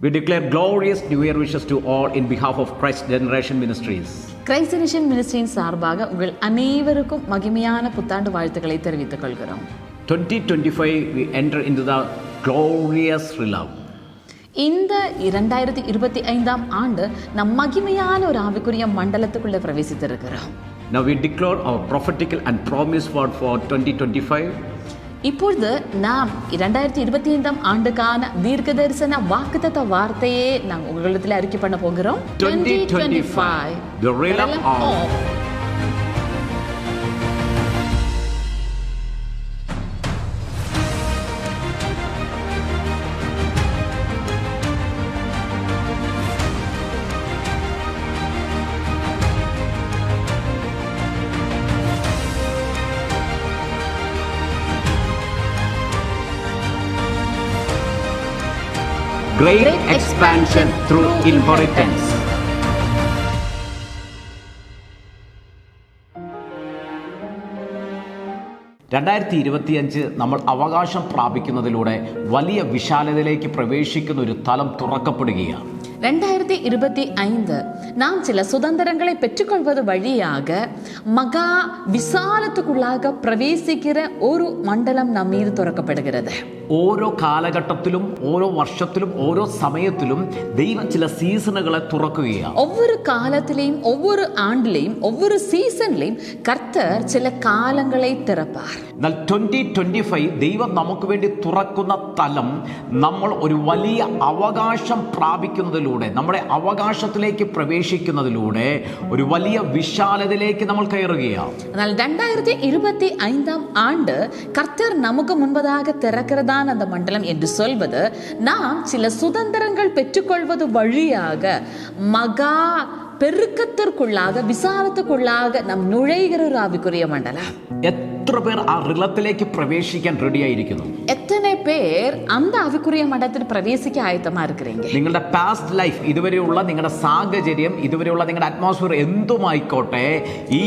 We declare glorious New Year wishes to all in behalf of Christ Generation Ministries. Christ generation மினிஸ்ட்ரியின் சார்பாக உங்கள் அனைவருக்கும் மகிமையான புத்தாண்டு வாழ்த்துக்களை தெரிவித்துக் கொள்கிறோம். 2025 we enter into the glorious realm. இந்த 2025ஆம் ஆண்டு நம் மகிமையான ஒரு ஆவிக்குரிய மண்டலத்துக்குள்ள பிரவேசித்திருக்கிறோம். Now we declare our prophetical and promise word for 2025. இப்பொழுது நாம் 2025ஆம் ஆண்டுக்கான தீர்க்க தரிசன வாக்குத்தத்த வார்த்தையை நாம் உங்களிடத்தில் அறிக்கை பண்ண போகிறோம். 2025 the realm of great expansion through inheritance. നമ്മൾ അവകാശം പ്രാപിക്കുന്നതിലൂടെ വലിയ വിശാലതയിലേക്ക് പ്രവേശിക്കുന്ന ഒരു തലം തുറക്കപ്പെടുകയാണ്. 2025 நாம் சில சுதந்திரங்களை பெற்றுக்கொள்வது வழியாக மகா விசாலத்துக்குள்ளாக பிரவேசிக்கிற ஒரு மண்டலம் நம் மீது തുറക്കപ്പെടുகிறது. ഓരോ കാലഘട്ടത്തിലും ഓരോ വർഷത്തിലും ഓരോ സമയത്തിലും ദൈവം ചില സീസണുകളെ തുറക്കുകയാണ്. ஒவ்வொரு காலத்திலேயும் ஒவ்வொரு ஆண்டிலேயும் ஒவ்வொரு சீசன்லேயும் கர்த்தர் சில காலங்களை திறப்பார். എന്നാൽ 2025 ദൈവം നമുക്ക് വേണ്ടി തുറക്കുന്ന തലം നമ്മൾ ഒരു വലിയ അവകാശം പ്രാപിക്കുന്നതിലൂടെ, നമ്മുടെ അവകാശത്തിലേക്ക് പ്രവേശിക്കുന്നതിലൂടെ ഒരു വലിയ വിശാലതയിലേക്ക് നമ്മൾ കയറുകയാണ്. എന്നാൽ 2025ஆம் ஆண்டு கர்த்தர் நமக்கு முன்பதாக திறக்கிறதான அந்த மண்டலம் என்று சொல்வது, நாம் சில சுதந்திரங்கள் பெற்றுக்கொள்வது வழியாக மகா பெருக்கத்திற்குள்ளாக விசாலத்துக்குள்ளாக நாம் நுழைகிற ஒரு ஆவிக்குரிய மண்டலம். എത്ര പേർ ആ റിലത്തിലേക്ക് പ്രവേശിക്കാൻ റെഡിയായിരിക്കുന്നു? എത്രനെ പേർ அந்த ആവിക്കുரிய മണ്ഡലത്തിൽ പ്രവേശിക്കാൻ ആയത്തമാ இருக்கிறீங்க? നിങ്ങളുടെ പാസ്റ്റ് ലൈഫ്, ഇതുവരെയുള്ള നിങ്ങളുടെ സാഹചര്യം, ഇതുവരെയുള്ള നിങ്ങളുടെ അറ്റ്മോസ്ഫിയർ എന്തുമായിക്കോട്ടെ, ഈ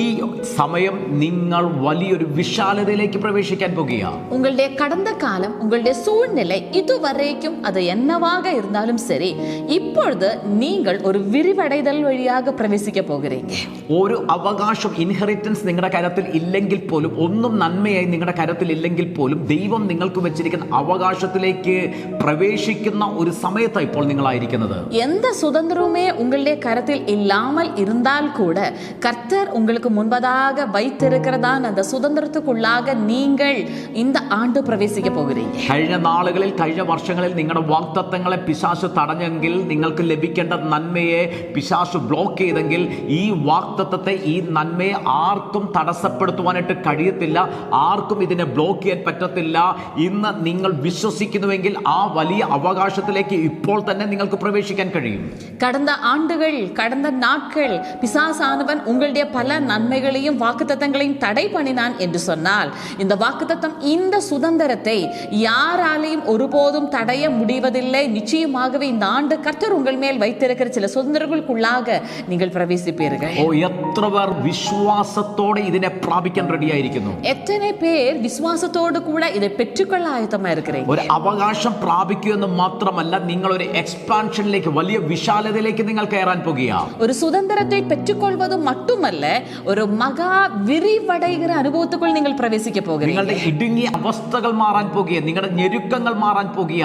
സമയം നിങ്ങൾ വലിയൊരു വിശാലതയിലേക്ക് പ്രവേശിക്കാൻ പോകുകയാണ്. உங்களுடைய கடந்த காலம், உங்களுடைய சூழ்நிலை இதுவரைக்கும் அது என்னவாக இருந்தாலும் சரி, இப்பொழுது நீங்கள் ஒரு விரிவடைதல் வழியாக பிரவேசிக்க போகிறீங்க. ഒരു അവകാശം, ഇൻഹെറിറ്റൻസ് നിങ്ങളുടെ കരത്തിൽ ഇല്ലെങ്കിൽ പോലും, ഒന്നും നന്മയായി നിങ്ങളുടെ കരത്തിൽ ഇല്ലെങ്കിൽ പോലും, ദൈവം നിങ്ങൾക്ക് വെച്ചിരിക്കുന്ന അവകാശത്തിലേക്ക് പ്രവേശിക്കുന്ന ഒരു സമയത്താണ് ഇപ്പോൾ നിങ്ങളായിരിക്കുന്നത്. எந்த சுதந்திரமே உங்களுடைய கரத்தில் இல்லாமல் இருந்தால் கூட கர்த்தர் உங்களுக்கு முன்பதாக வைத்திருக்கிறதான அந்த சுதந்திரத்துக்குள்ளாக நீங்கள் இந்த ஆண்டு பிரவேசிக்க போகிறீங்க. കഴിഞ്ഞ നാളുകളിൽ, കഴിഞ്ഞ വർഷങ്ങളിൽ നിങ്ങളുടെ വാഗ്ദത്തങ്ങളെ പിശാച് തടഞ്ഞെങ്കിൽ, നിങ്ങൾക്ക് ലഭിക്കേണ്ട നന്മയെ പിശാച് ബ്ലോക്ക് ചെയ്തെങ്കിൽ, ഈ വാഗ്ദത്തത്തെ, ഈ നന്മയെ ആർക്കും തടസ്സപ്പെടുത്തുവാനായിട്ട് കഴിയത്തില്ല. ആർക്കും ഇതിനെ ബ്ലോക്ക് ചെയ്യാൻ പറ്റത്തില്ല. ഇന്ന് നിങ്ങൾ വിശ്വസിക്കുന്നുവെങ്കിൽ ആ വലിയ അവകാശത്തിലേക്ക് ഇപ്പോൾ തന്നെ നിങ്ങൾക്ക് പ്രവേശിക്കാൻ കഴിയും. கடந்த ஆண்டுகள், கடந்த நாட்கள் பிசாசானவன் உங்களுடைய பல நன்மைகளையும் வாக்குத்தத்தங்களையும் தடை பண்ணினான் என்று சொன்னால், இந்த வாக்குத்தத்தம், இந்த சுதந்திரத்தை யாராலையும் ஒருபோதும் தடைய முடிவதில்லை. நிச்சயமாகவே இந்த ஆண்டு கர்த்தர் உங்கள் மேல் வைத்திருக்கிற சில சுதந்திரங்களுக்குள்ளாக நீங்கள் பிரவேசிப்பீர்கள். എത്ര പേർ വിശ്വാസത്തോടെ ഇതിനെ പ്രാപിക്കാൻ റെഡിയായിരിക്കുന്നു? எத்தனை பேர் விசுவாசத்தோடு கூட இதை பெற்றுக்கொள்ள ஆயத்தமா இருக்கிறீங்க? ഒരു അവകാശം പ്രാപിക്കുക എന്ന് മാത്രമല്ല, നിങ്ങൾ ഒരു എക്സ്പാൻഷനിലേക്ക്, വലിയ വിശാലതയിലേക്ക് നിങ്ങൾ കയറാൻ പോകുകയാണ്. ஒரு சுதந்திரத்தை பெற்றுக்கொள்வது மட்டுமல்ல, ஒரு மகா விரிவடைகிற அனுபவத்துக்குள் நீங்கள் பிரவேசிக்க போகிறீங்க. നിങ്ങളുടെ ഇടുങ്ങിയ അവസ്ഥകൾ മാറാൻ പോകുക, നിങ്ങളുടെ ഞെരുക്കങ്ങൾ മാറാൻ പോകുക,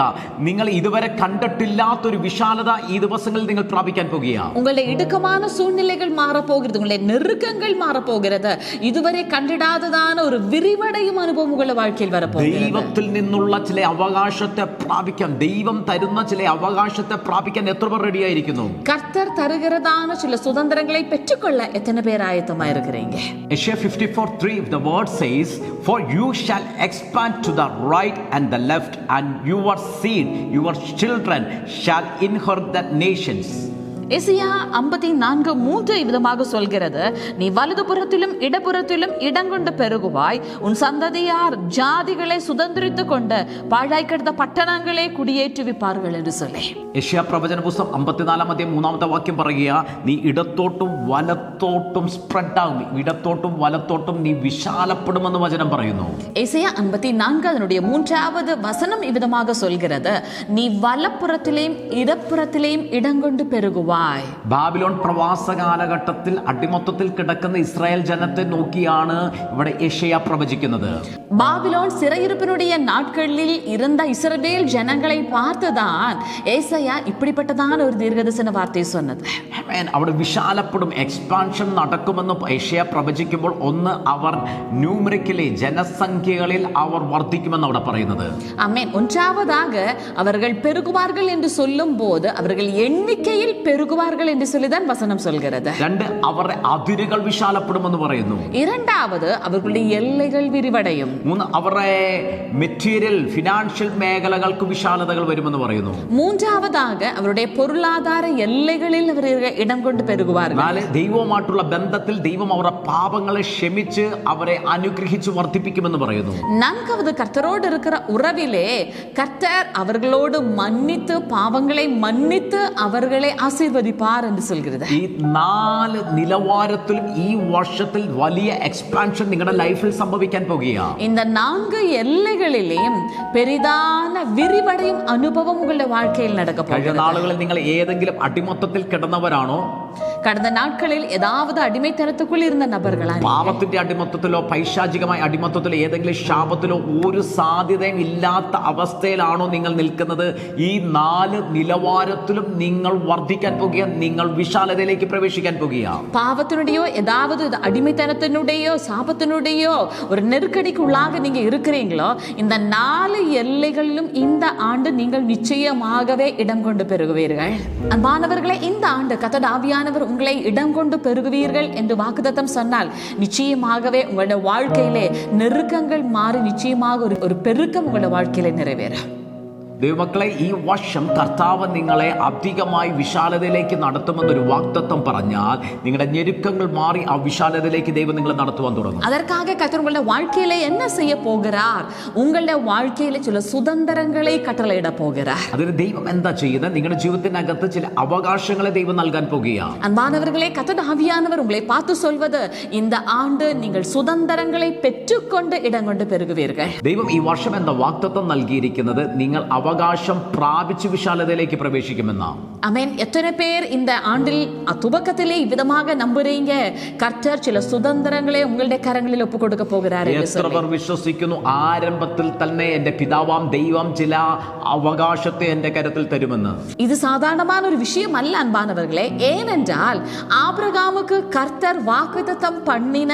നിങ്ങൾ ഇതുവരെ കണ്ടിട്ടില്ലാത്തൊരു വിശാലത ഈ ദിവസങ്ങളിൽ നിങ്ങൾ പ്രാപിക്കാൻ പോകുകയാണ്. உங்களுடைய இடுக்கமான சூழ்நிலைகள் மாறப்போகிறது, உங்களுடைய நெருக்கங்கள் மாறப்போகிறது, இதுவரை கண்டிடாததான ஒரு விரிவடையும் அனுபவம் உங்களுடைய வாழ்க்கையில் வரப்போகிறது. ദൈവത്തിൽ നിന്നുള്ള ചില അവകാശത്തെ പ്രാപിക്കാൻ, ദൈവം തരുന്ന ചില അവകാശത്തെ പ്രാപിക്കാൻ എത്ര പേർ റെഡിയായിരിക്കുന്നു? கர்த்தர் தருகிறதான சில சுதந்திரங்களை பெற்றுக்கொள்ள எத்தனை பேர் ஆயத்தமா இருக்கிறீங்க? Isaiah 54:3 the word says, for you shall expand to the right and the left, and your seed, your children shall inherit the nations. Isaiah 54:3 இவ்விதமாக சொல்கிறது, நீ வலதுபுறத்திலும் இடப்புறத்திலும் இடங்கொண்டு பெருகுவாய், உன் சந்ததியார் ஜாதிகளை சுதந்திரித்துக் கொண்டு പാഴായി കിടന്ന പട്ടണങ്ങളെ കുടിയേറ്റുവിപ്പാറുകൾ എന്ന് சொல்லி. യെശയ്യാ പ്രവചന പുസ്തകം 54-3 വാക്യം പറയുക, നീ ഇടത്തോട്ടും വലത്തോട്ടും സ്പ്രെഡ് ആകും, ഇടത്തോട്ടും വലത്തോട്ടും നീ വിശാലപ്പെടുമെന്ന് വചനം പറയുന്നു. எசையா 54 அதனுடைய 3வது வசனம் இவ்விதமாக சொல்கிறது, நீ வலப்புறத்திலேயும் இடப்புறத்திலேயும் இடங்கொண்டு பெருகுவாய். ബാബിലോൺ പ്രവാസ കാലഘട്ടത്തിൽ അടിമത്തത്തിൽ കിടക്കുന്ന ഇസ്രായേൽ ജനത്തെ നോക്കിയാണ് ഇവിടെ യെശയ്യാ പ്രവചിക്കുന്നത്. பாபிலோன் சிறையிருப்பினுடைய நாட்களில் இருந்த இஸ்ரவேல் ஜனங்களை பார்த்துதான் ஏசாயா இப்படிப்பட்டதான ஒரு தீர்க்கதரிசன வார்த்தையை சொன்னது. അവിടെ വിശാലപ്പെടും, എക്സ്പാൻഷൻ നടക്കുമെന്ന് യെശയ്യാ പ്രവചിക്കുമ്പോൾ ഒന്ന് അവർ ന്യൂമറിക്കലി ജനസംഖ്യകളിൽ അവർ വർദ്ധിക്കുമെന്ന് അവിടെ പറയുന്നത്. ஆமென். ஒன்றாவதாக அவர்கள் பெருகுவார்கள் என்று சொல்லும் போது அவர்கள் எண்ணிக்கையில் பெருகுவார்கள் என்று சொல்லிதான் வசனம் சொல்கிறது. രണ്ട്, അവരുടെ അതിരുകൾ വിശാലപ്പെടുമെന്ന് പറയുന്നു. இரண்டாவது, அவர்களுடைய எல்லைகள் விரிவடையும். മൂന്ന്, അവരുടെ മെറ്റീരിയൽ ഫിനാൻഷ്യൽ മേഖലകൾക്ക് വിശാലതകൾ വരുമെന്ന് പറയുന്നു. மூன்றாவதாக அவருடைய பொருளாதார எல்லைகளில் அவர்கள் இடம் கொண்டு பெருகுவார்கள். നാല്, ദൈവവുമായിട്ടുള്ള ബന്ധത്തിൽ ദൈവം അവരുടെ പാപങ്ങളെ ക്ഷമിച്ച് അവരെ അനുഗ്രഹിച്ച് വർദ്ധിപ്പിക്കുമെന്ന് പറയുന്നു. நான்காவது, கர்த்தரோடு இருக்கிற உறவிலே கர்த்தர் அவர்களோடு மன்னித்து பாவங்களை மன்னித்து அவர்களை ஆசீர்வதிப்பார் என்று சொல்கிறது. ഈ 4 നിലവാരത്തിലും ഈ വർഷത്തിൽ വലിയ എക്സ്പാൻഷൻ നിങ്ങളുടെ ലൈഫിൽ സംഭവിക്കാൻ പോകുകയാണ്. இந்த 4 எல்லைகளிலேயும் பெரிதான விரிவடையும் அனுபவம் உங்களுடைய வாழ்க்கையில் நடக்க കഴിഞ്ഞ போகிறது. നാളുകളിൽ നിങ്ങൾ ഏതെങ്കിലും അടിമത്തത്തിൽ കിടന്നവരാണോ? கடந்த நாட்களில் ஏதாவது அடிமைத்தனத்துக்குள் இருந்த நபர்களா? പാപത്തിന്റെ അടിമത്തത്തിലോ പൈശാചികമായ അടിമത്തത്തിലോ ഏതെങ്കിലും ശാപത്തിലോ ഒരു സാധ്യതയും ഇല്ലാത്ത അവസ്ഥയിലാണോ നിങ്ങൾ നിൽക്കുന്നത്? ഈ 4 നിലവാരത്തിലും നിങ്ങൾ വർദ്ധിക്കാൻ പോകുക, നിങ്ങൾ വിശാലതയിലേക്ക് പ്രവേശിക്കാൻ പോകുക. பாவத்தினுடையோ ஏதாவது அடிமைத்தனத்தினுடையோ சாபத்தினுடையோ ஒரு நெருக்கடிக்குள்ளாக நீங்க இருக்கிறீங்களோ, இந்த 4 எல்லைகளிலும் இந்த ஆண்டு நீங்கள் நிச்சயமாகவே இடம் கொண்டு பெருகுவீர்கள். அன்பானவர்களே, இந்த ஆண்டு கர்த்தர் ஆவியானவர் உங்களை இடம் கொண்டு பெருகுவீர்கள் என்று வாக்குத்தத்தம் சொன்னால் நிச்சயமாகவே உங்களுடைய வாழ்க்கையிலே நெருக்கங்கள் மாறி நிச்சயமாக ஒரு பெருக்கம் உங்களுடைய வாழ்க்கையிலே நிறைவேறும். ദൈവമക്കളെ, ഈ വർഷം കർത്താവ് നിങ്ങളെ അധികമായി വിശാലതയിലേക്ക് നടത്തുമെന്നൊരു വാഗ്ദത്തം പറഞ്ഞാൽ നിങ്ങളുടെ ഞെരുക്കങ്ങൾ മാറി ആ വിശാലതയിലേക്ക് ദൈവം നിങ്ങളെ നടത്തുവാൻ തുടങ്ങും. அதற்காக கர்த்தர் உங்களுடைய வாழ்க்கையில என்ன செய்ய போகிறார்? உங்களுடைய வாழ்க்கையில சில சுதந்திரங்களை கட்டளையிட போகிறார். അതിന് ദൈവം എന്താ ചെയ്യുന്നത്? നിങ്ങളുടെ ജീവിതത്തിനകത്ത് ചില അവകാശങ്ങളെ ദൈവം നൽകാൻ പോകുകയാണ്. அன்பானவர்களே, கர்த்தர் ஆவியானவர் உங்களை பார்த்து சொல்வது, இந்த ஆண்டு நீங்கள் சுதந்திரங்களை பெற்றுக்கொண்டு இடம் கொண்டு பெருகுவீர்கள். ദൈവം ഈ വർഷം എന്താ വാഗ്ദത്തം നൽകിയിരിക്കുന്നത്? നിങ്ങൾ അവകാശം പ്രാപിച്ച് വിശാലതയിലേക്ക് പ്രവേശിക്കുമെന്നാണ്. ஆமென். எத்தனை பேர் இந்த ஆண்டில் துவக்கத்திலே இவ்விதமாக நம்புறீங்க? கர்த்தர் சில சுதந்திரங்களை உங்களுடைய கரங்களில் ஒப்பு கொடுக்க போகிறார் என்று എത്ര പേർ വിശ്വസിക്കുന്നു ആരംഭത്തിൽ തന്നെ എന്റെ പിതാവാം ദൈവം ചില അവകാശത്തെ എന്റെ കരത്തിൽ തരുമെന്ന്? இது சாதாரணமான ஒரு விஷயம் அல்ல அன்பானவர்களே. ஏனென்றால் ஆபிரகாமுக்கு கர்த்தர் வாக்குத்தத்தம் பண்ணின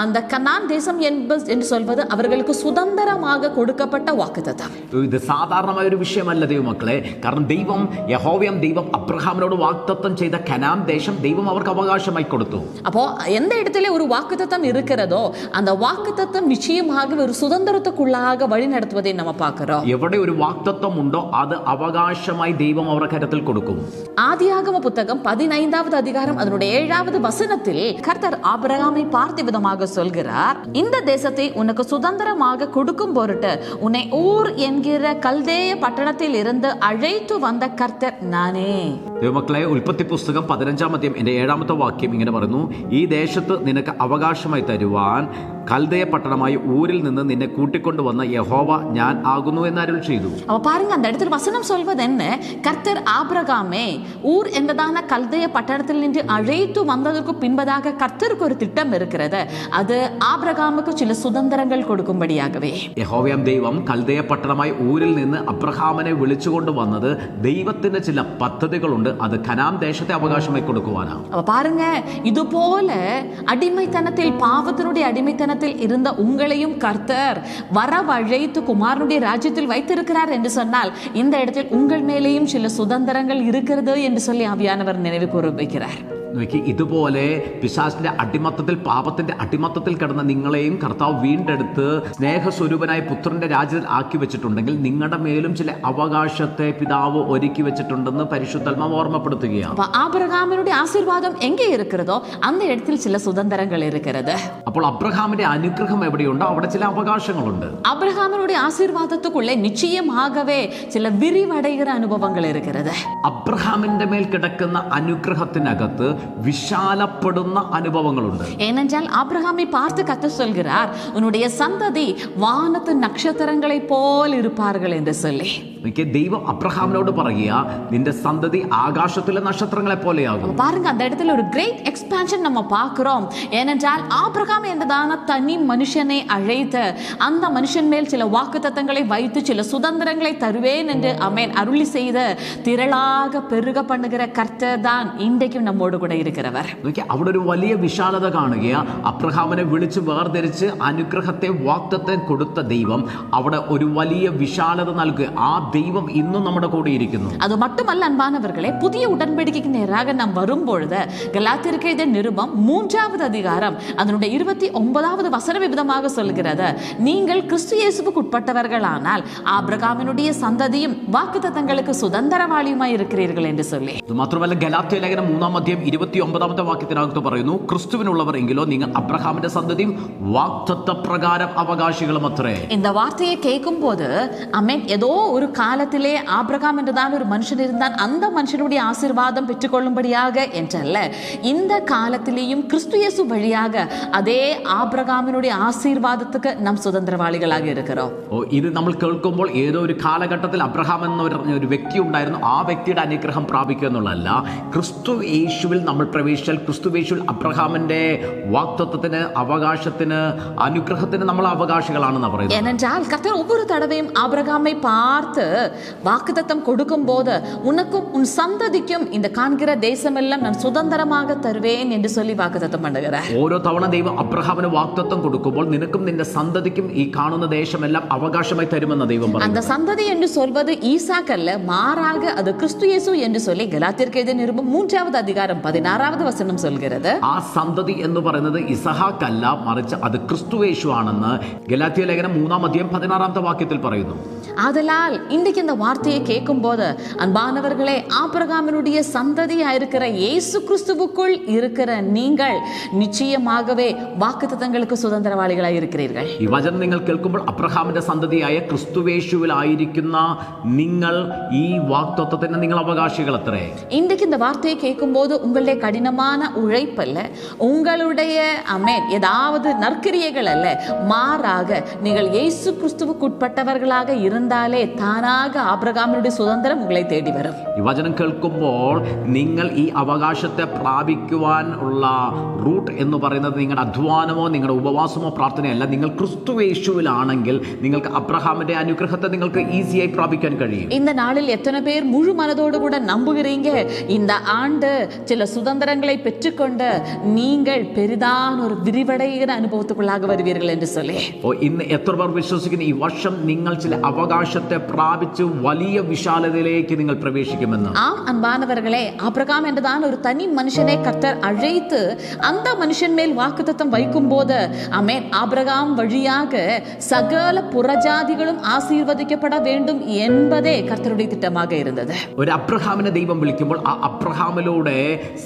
அந்த கனான் தேசம் என்று சொல்வது அவர்களுக்கு சுதந்திரமாக கொடுக்கப்பட்ட வாக்குத்தத்தம். ഇത് സാധാരണമായ ഒരു വിഷയമല്ല ദൈവമക്കളെ. കാരണം ദൈവം യഹോവയാം ദൈവം അബ്രഹാമിനോട് വാഗ്ദത്തം ചെയ്ത കനാൻ ദേശം ദൈവം അവർക്ക് അവകാശമായി കൊടുത്തു. அப்போ எந்த இடத்துல ஒரு வாக்குத்தத்தம் இருக்கிறதோ அந்த வாக்குத்தத்தம் நிச்சயமாக ஒரு சுதந்திரத்துக்குள்ளாக வழி நடத்துவதை நம்ம பார்க்கிறோம். എവിടെ ഒരു വാഗ്ദത്തം ഉണ്ടോ അത് അവകാശമായി ദൈവം അവരുടെ കരത്തിൽ കൊടുക്കും. ஆதியாகம புத்தகம் 15வது அதிகாரம் அதனுடைய 7வது வசனத்தில் கர்த்தர் ஆபிரகாமை பார்த்த விதமாக சொல்கிறார், இந்த தேசத்தை உனக்கு சுதந்திரமாக கொடுக்கும் பொருட்டு உன்னை ஊர் என்கிற கல்தேய பட்டணத்தில் இருந்து அழைத்து வந்த கர்த்தர் நானே. ദൈവമക്കളെ, ഉൽപ്പത്തി പുസ്തകം 15-ാം അധ്യായം 7-ാമത്തെ വാക്യം ഇങ്ങനെ പറയുന്നു, ഈ ദേശത്ത് നിനക്ക് അവകാശമായി തരുവാൻ കൽദയ പട്ടണമായ ഊരിൽ നിന്ന് നിന്നെ കൂട്ടിക്കൊണ്ടുവന്ന യഹോവ ഞാൻ ആകുന്നു എന്ന് അരുൾ ചെയ്തു. அவ பாருங்க, அந்த இடத்துல வசனம் சொல்வது என்ன? கர்த்தர் ஆபிரகாமே ஊர் என்பதான கல்தேய பட்டணத்தில் நின்று அழைத்து வந்ததற்கு பின்பதாக கர்த்தருக்கு ஒரு திட்டம் இருக்கிறது. அது ஆபிரகாமுக்கு சில சுதந்திரங்கள் கொடுக்கும்படியாகவே. യഹോവയാം ദൈവം കൽദയ പട്ടണമായ ഊരിൽ നിന്ന് അബ്രഹാമിനെ വിളിച്ചുകൊണ്ട് വന്നത് ദൈവത്തിന്റെ ചില പദ്ധതികളുണ്ട്. അത് കനാൻ ദേശത്തെ അവകാശമായി കൊടുക്കുവാനാണ്. அவ பாருங்க, இது போல அடிமைத்தனத்தில் பாவத்தினுடைய அடிமைத்தனத்தில் இருந்த உங்களையும் கர்த்தர் வரவழைத்து குமாரனுடைய ராஜ்யத்தில் வைத்திருக்கிறார் என்று சொன்னால் இந்த இடத்தில் உங்கள் மேலேயும் சில சுதந்திரங்கள் இருக்கிறது என்று சொல்லி ஆவியானவர் நினைவு கூற வைக்கிறார். നോക്കി, ഇതുപോലെ പിശാചിന്റെ അടിമത്തത്തിൽ, പാപത്തിന്റെ അടിമത്തത്തിൽ കിടന്ന നിങ്ങളെയും കർത്താവ് വീണ്ടെടുത്ത് സ്നേഹസ്വരൂപനായ പുത്രന്റെ രാജ്യത്തിൽ ആക്കി വെച്ചിട്ടുണ്ടെങ്കിൽ നിങ്ങളുടെ മേലും ചില അവകാശത്തെ പിതാവ് ഒരുക്കി വെച്ചിട്ടുണ്ടെന്ന് പരിശുദ്ധാത്മാവ് ഓർമ്മപ്പെടുത്തുകയാണ്. ആബ്രഹാമിനുடைய ஆசீர்வாதம் எங்கே இருக்கிறதோ அந்த இடத்தில் சில சுதந்திரங்கள் இருக்கிறது. അപ്പോൾ അബ്രഹാമിന്റെ അനുഗ്രഹം എവിടെയുണ്ടോ അവിടെ ചില അവകാശങ്ങളുണ്ട്. ஆபிரகாமினுடைய ஆசீர்வாதத்துக்குள்ளே நிச்சயமாகவே சில விரிவடைகிற அனுபவங்கள் இருக்கிறது. അബ്രഹാമിന്റെ മേൽ കിടക്കുന്ന അനുഗ്രഹത്തിനകത്ത് വിശാലപ്പെടുന്ന അനുഭവങ്ങളുണ്ട്. ஏனென்றால் ஆபிரகாமை பார்த்து கர்த்தர் சொல்கிறார், உன்னுடைய சந்ததி வானத்து நட்சத்திரங்களை போல் இருப்பார்கள் என்று சொல்லி. ദൈവം അബ്രഹാമിനോട് പറയുക, നിന്റെ സന്തതി ആകാശത്തിലെ നക്ഷത്രങ്ങളെ പോലെയാകും. பாருங்க, அந்த இடத்துல ஒரு கிரேட் எக்ஸ்பான்ஷன் நம்ம பார்க்கிறோம். ஏனென்றால் ஆபிரகாம் என்றதான தனி மனுஷனை அழைத்து அந்த மனுஷன் மேல் சில வாக்குத்தத்தங்களை வைத்து சில சுதந்திரங்களை தருவேன் என்று ஆமென் அருளி செய்த திரளாக பெருக பண்ணுகிற கர்த்தர் தான் இன்றைக்கும் நம்மோடு கூட இருக்கிறவர். അവിടെ ഒരു വലിയ വിശാലത കാണുക. അബ്രഹാമിനെ വിളിച്ച് വേർതിരിച്ച് അനുഗ്രഹത്തെ വാഗ്ദത്തം കൊടുത്ത ദൈവം അവിടെ ഒരു വലിയ വിശാലത നൽകുക. ആ ദൈവം ഇന്നും നമ്മുടെ കൂടെ ഇരിക്കുന്നു. அது மட்டுமல்ல அன்பானவர்களே, புதிய உடன்படிக்கைக்கு நேராக நாம் வரும்பொழுது கலாத்தியருக்கு எழுதிய நிருபம் 3வது அதிகாரம் அதனுடைய 29வது வசனம் விதமாக சொல்கிறது, நீங்கள் கிறிஸ்து இயேசுவுக்கு உட்பட்டவர்களானால் ஆபிரகாமினுடைய சந்ததியும் வாக்குத்தத்தங்களுக்கு சுதந்திரவாளியுமாய் இருக்கிறீர்கள் என்று சொல்லி. ഇത് മാത്രമല്ല, ഗലാത്യ ലേഖനം 3-ാം അധ്യായം 29ാമത്തെ വാക്യത്തിനകത്ത് പറയുന്നു, ക്രിസ്തുവിനുള്ളവർ എങ്കിലോ നിങ്ങൾ അബ്രഹാമിന്റെ സന്തതിയും വാഗ്ദത്ത പ്രകാരം അവകാശികളും അത്രേ. இந்த வார்த்தையை கேட்கும் போது ஆமென், ஏதோ ஒரு காலத்திலே ஆபிரகாம் என்றுதான் ஒரு மனுஷன் இருந்தான், அந்த மனுஷனுடைய ஆசீர்வாதம் பெற்றுக்கொள்ளும்படியாக என்றல்ல, இந்த காலத்திலேயும் கிறிஸ்து இயேசு வழியாக അതേ ആബ്രഹാമിനുடைய ആശീർവാദத்துக்கு നാം സ്വതന്ത്രവാളികളാக இருக்கிறோம். ഇത് നമ്മൾ കേൾക്കുമ്പോൾ ഏതോ ഒരു കാലഘട്ടത്തിൽ അബ്രഹാം എന്ന ഒരു വ്യക്തി ഉണ്ടായിരുന്നു, ആ വ്യക്തിയുടെ അനുഗ്രഹം പ്രാപിക്കുക എന്നുള്ളതല്ല. ക്രിസ്തു യേശുവിൽ നമ്മൾ പ്രവേശിച്ചാൽ ക്രിസ്തു യേശുവിൽ അബ്രഹാമിന്റെ വാഗ്ദത്തത്തിന്, അവകാശത്തിന്, അനുഗ്രഹത്തിന് നമ്മൾ അവകാശികളാണെന്ന് പറയുന്നത്. ஏனென்றால் கர்த்தர் ஒவ்வொரு தடவையும் ஆபிரகாமை பார்த்து வாக்குத்தத்தம் கொடுக்கும் போது உனக்கும் உன் சந்ததிக்கும் இந்த காண்கிற தேசமெல்லாம் நான் சுதந்திரமாக தருவேன் என்று சொல்லி வாக்குத்தத்தம் பண்ணுகிறார். ഓരോ തവണ ദൈവം അബ്രഹാമിന് വാഗ്ദത്തം കൊടുക്കുമ്പോൾ നിനക്കും നിന്റെ സന്തതിക്കും ഈ കാണുന്ന ദേശമെല്ലാം അവകാശമായി തരുമെന്ന് ദൈവം പറഞ്ഞു. அந்த சந்ததி என்று சொல்வது ஈசாக் அல்ல, மாறாக அது கிறிஸ்து இயேசு என்று சொல்லி கலாத்தியருக்கு எழுதிய நிருபம் 3வது அதிகாரம் 16வது வசனம் சொல்கிறது. ആ സന്തതി എന്ന് പറയുന്നത് ഇസഹാക്ക് അല്ല, മറിച്ച് അത് ക്രിസ്തു യേശു ആണെന്ന് ഗലാത്യ ലേഖനം 3-ാം അധ്യായം 16ാമത്തെ വാക്യത്തിൽ പറയുന്നു. ஆதலால் இன்றைக்கு இந்த வார்த்தையை கேட்கும் போது அன்பானவர்களே, ஆபிரகாமினுடைய சந்ததியா இருக்கிற இயேசு கிறிஸ்துவுக்குள் இருக்கிற நீங்கள் நிச்சயமாகவே വാഗ്ദത്തങ്ങൾക്ക് சுதந்திரவாளிகளாய் இருக்கிறீர்கள். ഈ വചനം നിങ്ങൾ കേൾക്കുമ്പോൾ അബ്രഹാമിന്റെ സന്തതിയായ ക്രിസ്തുവേശുവിലായിരിക്കുന്ന നിങ്ങൾ ഈ വാഗ്ദത്തത്തിന് നിങ്ങൾ അവകാശികൾ അത്രേ. இன்றைக்கு இந்த வார்த்தையை கேட்கும் போது உங்களுடைய கடினமான உழைப்பல்ல, உங்களுடைய ஆமென் ஏதாவது நற்கிரியைகள் அல்ல, மாறாக நீங்கள் இயேசு கிறிஸ்துவுக்கு உட்பட்டவர்களாக இருந்தாலே താനാക ആബ്രഹാമിന്റെ സുതന്ത്രം ഉങ്ങളെ തേടി വരും. ഈ വചനം കേൾക്കുമ്പോൾ നിങ്ങൾ ഈ അവകാശത്തെ പ്രാപിക്കുവാൻ ഉള്ള റൂട്ട് എന്ന് പറയുന്നത് നിങ്ങളുടെ അധ്വാനമോ നിങ്ങളുടെ ഉപവാസമോ പ്രാർത്ഥനയല്ല. നിങ്ങൾ ക്രിസ്തുവേശുവിലാണെങ്കിൽ നിങ്ങൾക്ക് അബ്രഹാമിന്റെ അനുഗ്രഹത്തെ നിങ്ങൾക്ക് ഈസിയായി പ്രാപിക്കാൻ കഴിയും. இந்த நாளில் எத்தனை பேர் முழு மனதோடு கூட நம்புகிறீங்க இந்த ஆண்டு சில சுதந்திரங்களை பெற்றுக்கொண்டு நீங்கள் பெரிதான ஒரு விரிவடைகிற அனுபவத்துக்குள்ளாக வருவீர்கள் என்று சொல்லி. ഇന്ന് എത്ര പേർ വിശ്വസിക്കുന്നു ഈ വർഷം നിങ്ങൾ ചില അവകാശത്തെ പ്രാപിച്ച് വലിയ വിശാലതയിലേക്ക് നിങ്ങൾ പ്രവേശിക്കുമെന്ന്? ஆம் அன்பானவர்களே, ஆபிரகாம் என்றுதான் ஒரு தனி மனுஷனை கர்த்தர் அழைத்து அந்த மனுஷன் மேல் வாக்குத்தத்தம் வைக்கும் போது ஆமென் ஆபிரகாம் வழியாக சகல புறஜாதிகளும் ஆசீர்வதிக்கப்பட வேண்டும் என்பதே கர்த்தருடைய திட்டமாக இருந்தது. ഒരു അബ്രഹാമിനെ ദൈവം വിളിക്കുമ്പോൾ ആ അബ്രഹാമിലൂടെ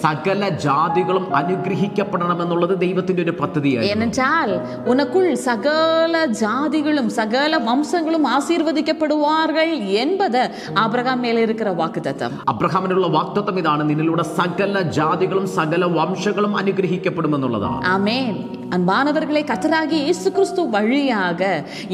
സകല ജാതികളും അനുഗ്രഹിക്കപ്പെടണമെന്നുള്ളത് ദൈവത്തിന്റെ ഒരു പദ്ധതിയായിരുന്നു. ஏனென்றால் உனக்குள் சகல ஜாதிகளும் சகல வம்சங்களும் ஆசீர்வதிக்கப்படுவார்கள் என்பது ஆபிரகாம் மேல இருக்கிற வாக்குத்தத்தம். അബ്രഹാമിനുള്ള വാഗ്ദത്തം ഇതാണ്, നിന്നിലൂടെ സകല ജാതികളും സകല വംശങ്ങളും അനുഗ്രഹിക്കപ്പെടുമെന്നുള്ളതാണ്. ஆமென். அன்பானவர்களே, கர்த்தராகிய இயேசு கிறிஸ்து வழியாக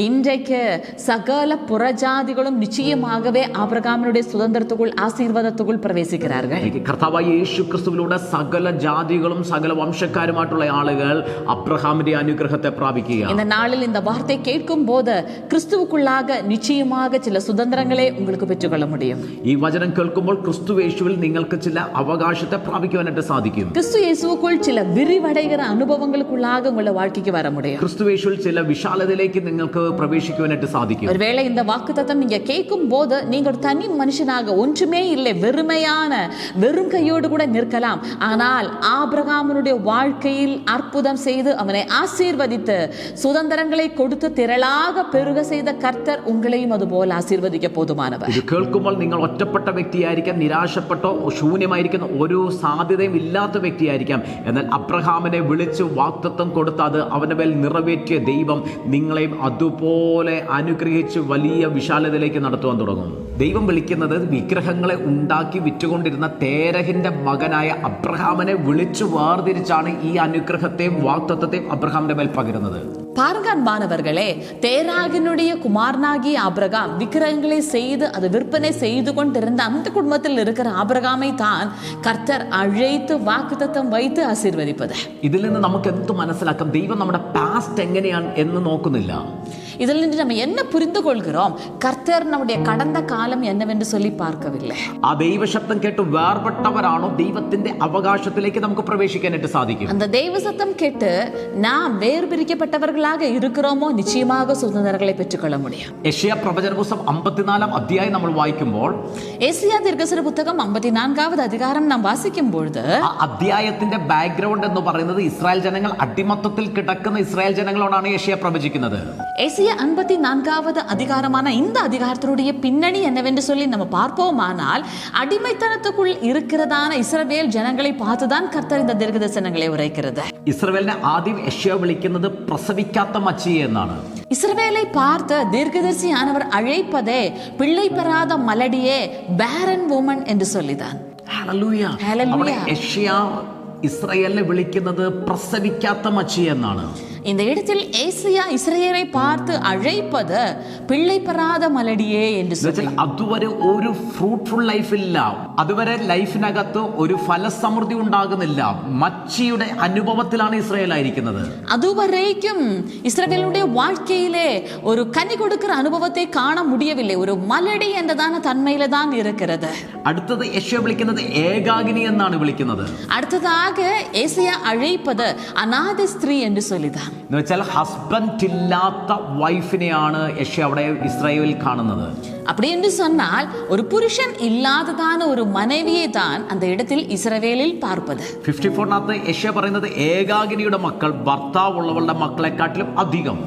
இன்றைக்கு சகல புறஜாதிகளும் நிச்சயமாகவே ஆபிரகாமினுடைய சுதந்திரத்துக்குள் ஆசீர்வாதத்துக்குள் பிரவேசிக்கிறார்கள். കർത്താവായ യേശു ക്രിസ്തുവിലൂടെ സകല ജാതികളും സകല വംശക്കാരുമായിട്ടുള്ള ആളുകൾ അബ്രഹാമിന്റെ അനുഗ്രഹത്തെ പ്രാപിക്കുക. இந்த நாளில் இந்த வார்த்தை கேட்கும் போது கிறிஸ்துவுக்குள்ளாக நிச்சயமாக சில சுதந்திரங்களை உங்களுக்கு பெற்றுக்கொள்ள முடியும். ഈ വചനം കേൾക്കുമ്പോൾ ക്രിസ്തുവേശുവിൽ നിങ്ങൾക്ക് ചില അവകാശത്തെ പ്രാപിക്കുവാനായിട്ട് സാധിക്കും. கிறிஸ்து இயேசுவுக்குள் சில விரிவடைகிற அனுபவங்களுக்குள்ளாக உங்களுடைய வாழ்க்கைக்கு வர முடியும். ക്രിസ്തുവേശുവിൽ ചില വിശാലതയിലേക്ക് നിങ്ങൾക്ക് പ്രവേശിക്കുവാനായിട്ട് സാധിക്കും. ஒருவேளை இந்த வாக்குத்தத்தம் நீங்க கேட்கும் போது நீங்க ஒரு தனி மனுஷனாக ஒன்றுமே இல்லை, வெறுமையான வெறும் கையோடு கூட நிற்க இருக்கலாம். ஆனால் ஆபிரகாமுடைய வாழ்க்கையில் அற்புதம் செய்து அவனை ஆசீர்வதித்து சுதந்திரங்களை கொடுத்து திரளாக பெருக செய்த கர்த்தர் உங்களையும் അതുപോലെ ആശീർവദിക്കാൻ പോതുമാനവർ. ഇത് കേൾക്കുമ്പോൾ നിങ്ങൾ ഒറ്റപ്പെട്ട വ്യക്തിയായിരിക്കാം, നിരാശപ്പെട്ടോ ശൂന്യമായിരിക്കുന്ന ഒരു സാധ്യതയും ഇല്ലാത്ത വ്യക്തിയായിരിക്കാം. എന്നാൽ അബ്രഹാമിനെ വിളിച്ച് വാഗ്ദത്തം കൊടുത്ത് അത് അവന്റെ മേൽ നിറവേറ്റിയ ദൈവം നിങ്ങളെയും അതുപോലെ അനുഗ്രഹിച്ച് വലിയ വിശാലതയിലേക്ക് നടത്തുവാൻ തുടങ്ങും. ദൈവം വിളിക്കുന്നത് വിഗ്രഹങ്ങളെ ഉണ്ടാക്കി വിറ്റുകൊണ്ടിരുന്ന തേരഹിന്റെ മകനായ അബ്രഹാമിനെ വിളിച്ചു വേർതിരിച്ചാണ് ഈ അനുഗ്രഹത്തെയും വാഗ്ദത്തത്തെയും അബ്രഹാമിന്റെ മേൽ പകരുന്നത്. பாருங்க அன்பானவர்களே, தேராகினுடைய குமாரனாகிய ஆபிரகாம் விக்கிரகங்களை செய்து அது விற்பனை செய்து கொண்டிருந்த அந்த குடும்பத்தில் இருக்கிற ஆபிரகாமை தான் கர்த்தர் அழைத்து வாக்குத்தத்தம் வைத்து ஆசீர்வதிப்பது. ഇതിൽ നിന്ന് നമുക്ക് എന്ത് മനസ്സിലാക്കാം? ദൈവം നമ്മുടെ പാസ്റ്റ് എങ്ങനെയാണ് എന്ന് നോക്കുന്നില്ല. இதில் நின்று நம்ம என்ன புரிந்து கொள்கிறோம்? கர்த்தர் நம்முடைய கடந்த காலம் என்னவென்று சொல்லி பார்க்கவில்லை. ആ ദൈവശബ്ദം കേട്ട് വേർപെട്ടവരാണോ ദൈവത്തിന്റെ അവകാശത്തിലേക്ക് നമുക്ക് പ്രവേശിക്കാനായിട്ട് സാധിക്കും. அந்த தெய்வ சத்தம் கேட்டு நாம் வேறு பிரிக்கப்பட்டவர்களாக இருக்கிறோமோ நிச்சயமாக சுதந்திரங்களை பெற்றுக்கொள்ள முடியும். യെശയ്യാ പ്രവചന പുസ്തകം 54 അധ്യായം നമ്മൾ വായിക്കുമ്പോൾ, ஏசாயா தீர்க்கதரிசன புத்தகம் 54வது அதிகாரம் நாம் வாசிக்கும் பொழுது ആ അധ്യായത്തിന്റെ ബാക്ക്ഗ്രൗണ്ട് എന്ന് പറയുന്നത് ഇസ്രായേൽ ജനങ്ങൾ അടിമത്തത്തിൽ കിടക്കുന്ന ഇസ്രായേൽ ജനങ്ങളോടാണ് യെശയ്യാ പ്രവചിക്കുന്നത്. ஏசாயா 54வது அதிகாரமான இந்த அதிகாரத்தினுடைய பின்னணி என்னவென்று சொல்லி நம்ம பார்ப்போமானால், அடிமைத்தனத்துக்குள் இருக்கிறதான இஸ்ரவேல் ஜனங்களை பார்த்துதான் கர்த்தர் இந்த தீர்க்கதரிசனங்களை உரைக்கிறது. ഇസ്രായേലിനെ ആദ്യം യെശയ്യാ വിളിക്കുന്നത് പ്രസവിക്കാത്ത മച്ചിയെ എന്നാണ്. இஸ்ரவேலை பார்த்து தீர்க்கதரிசியானவர் அழைப்பதே பிள்ளை பெறாத மலடியே, பேரன் வுமன் என்று சொல்லிதான். ഹല്ലേലൂയ. അവിടെ യെശയ്യാ ഇസ്രായേലിനെ വിളിക്കുന്നത് പ്രസവിക്കാത്ത മച്ചി എന്നാണ്. இந்த இடத்தில் ஏசாயா இஸ்ரவேலை பார்த்து அழைப்பது பிள்ளை பெறாத மலடியே என்று சொல்லி. അതുവരെ ഒരു ഫ്രൂട്ട്ഫുൾ ലൈഫ് ഇല്ല, അതുവരെ ലൈഫിനകത്ത് ഒരു ഫലസമൃദ്ധി ഉണ്ടാകുന്നില്ല. മച്ചിയുടെ അനുഭവത്തിലാണ് ഇസ്രായേൽ ആയിരിക്കുന്നത്. அதுவரைக்கும் இஸ்ரவேலுடைய வாழ்க்கையிலே ஒரு கனி கொடுக்கிற அனுபவத்தை காண முடியவில்லை. ஒரு மலடி என்றதான தன்மையில தான் இருக்கிறது. അടുത്തത് യെശയ്യാ വിളിക്കുന്നത് ഏകാകിനി എന്നാണ് വിളിക്കുന്നത്. அடுத்ததாக ஏசாயா அழைப்பது அநாத ஸ்திரீ என்று சொல்லிதான். എന്ന് വെച്ചാൽ ഹസ്ബൻഡ് ഇല്ലാത്ത വൈഫിനെയാണ് യെശയ്യാ അവിടെ ഇസ്രായേലിൽ കാണുന്നത്. அப்படி என்று சொன்னால் ஒரு புருஷன் இல்லாததான ஒரு மனைவியை தான் அந்த இடத்தில் இஸ்ரவேலில் பார்ப்பது. 54 യെശയ്യാ പറയുന്നത് ഏകാകിനിയുടെ മക്കൾ ഭർത്താവുള്ളവളുടെ മക്കളെക്കാട്ടിലും അധികം.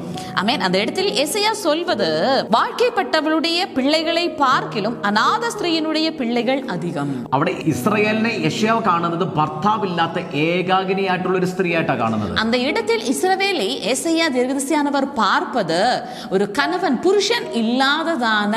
ஆமென். அந்த இடத்தில் ஏசாயா சொல்வது வாழ்க்கைப்பட்டவளுடைய பிள்ளைகளை பார்க்கிலும் அநாத ஸ்திரீயினுடைய பிள்ளைகள் அதிகம். അവിടെ ഇസ്രായേലിനെ യെശയ്യാ കാണുന്നത് ഭർത്താവില്ലാത്ത ഏകാകിനിയായിട്ടുള്ള ഒരു സ്ത്രീയായിട്ടാണ് കാണുന്നത്. அந்த இடத்தில் இஸ்ரவேலை ஏசாயா தீர்க்கதரிசியானவர் பார்ப்பது ஒரு கணவன் புருஷன் இல்லாததான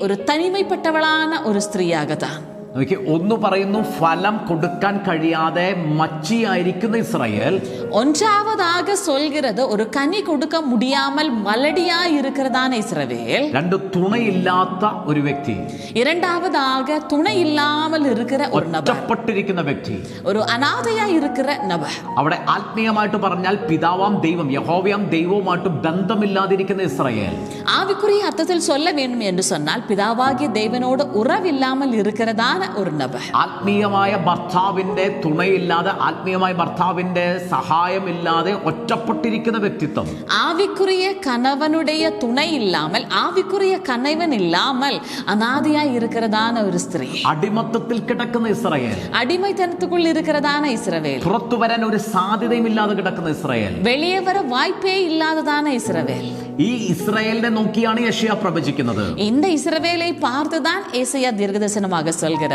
ஒரு தனிமைப்பட்டவளான ஒரு ஸ்திரீயாகத்தான். നോക്കി, ഒന്ന് പറയുന്നു ഫലം കൊടുക്കാൻ കഴിയാതെ മച്ചിയായിരിക്കുന്ന ഇസ്രായേൽ. ஒன்றாவதாக சொல்கிறது ஒரு கனி கொடுக்க முடியாமல் மலடியாய் இருக்கிறதான இஸ்ரவேல். രണ്ട്, തുണയില്ലാത്ത ഒരു വ്യക്തി. இரண்டாவதாக துணை இல்லாமல் இருக்கிற ஒரு நபர், ഒറ്റപ്പെട്ടിരിക്കുന്ന വ്യക്തി, ஒரு அநாதையாய் இருக்கிற நபர். അവിടെ ആത്മീയമായിട്ട് പറഞ്ഞാൽ പിതാവാം ദൈവം യഹോവയാം ദൈവവുമായിട്ട് ബന്ധമില്ലാതിരിക്കുന്ന ഇസ്രായേൽ. ஆவிக்குரிய அர்த்தத்தில் சொல்ல வேண்டும் என்று சொன்னால் பிதாவாகிய தேவனோடு உறவில்லாமல் இருக்கிறதான ஒரு நபர். ആത്മീയമായ ഭർത്താവിന്റെ തുണയില്ലാതെ, ആത്മീയമായ ഭർത്താവിന്റെ സഹായമില്ലാതെ ഒറ്റപ്പെട്ടിരിക്കുന്ന വ്യക്തിത്വം. ஆவிக்குரிய கணவனுடைய துணை இல்லாமல், ஆவிக்குரிய கணவன் இல்லாமல் அநாதையாய் இருக்கிறதான ஒரு ஸ்திரீ. അടിമത്തത്തിൽ കിടക്കുന്ന ഇസ്രായേൽ. அடிமைத்தனத்துக்குள் இருக்கிறதான இஸ்ரவேல். പുറത്തു വരാൻ ഒരു സാധ്യതയും ഇല്ലാതെ കിടക്കുന്ന ഇസ്രായേൽ. வெளியே வர வாய்ப்பே இல்லாததான இஸ்ரவேல். ഈ ഇസ്രായേലിനെ നോക്കിയാണ് യെശയ്യാ പ്രവചിക്കുന്നത്. இந்த இஸ்ரவேலை பார்த்துதான் ஏசாயா தீர்க்கதரிசனமாக சொல்கிறது.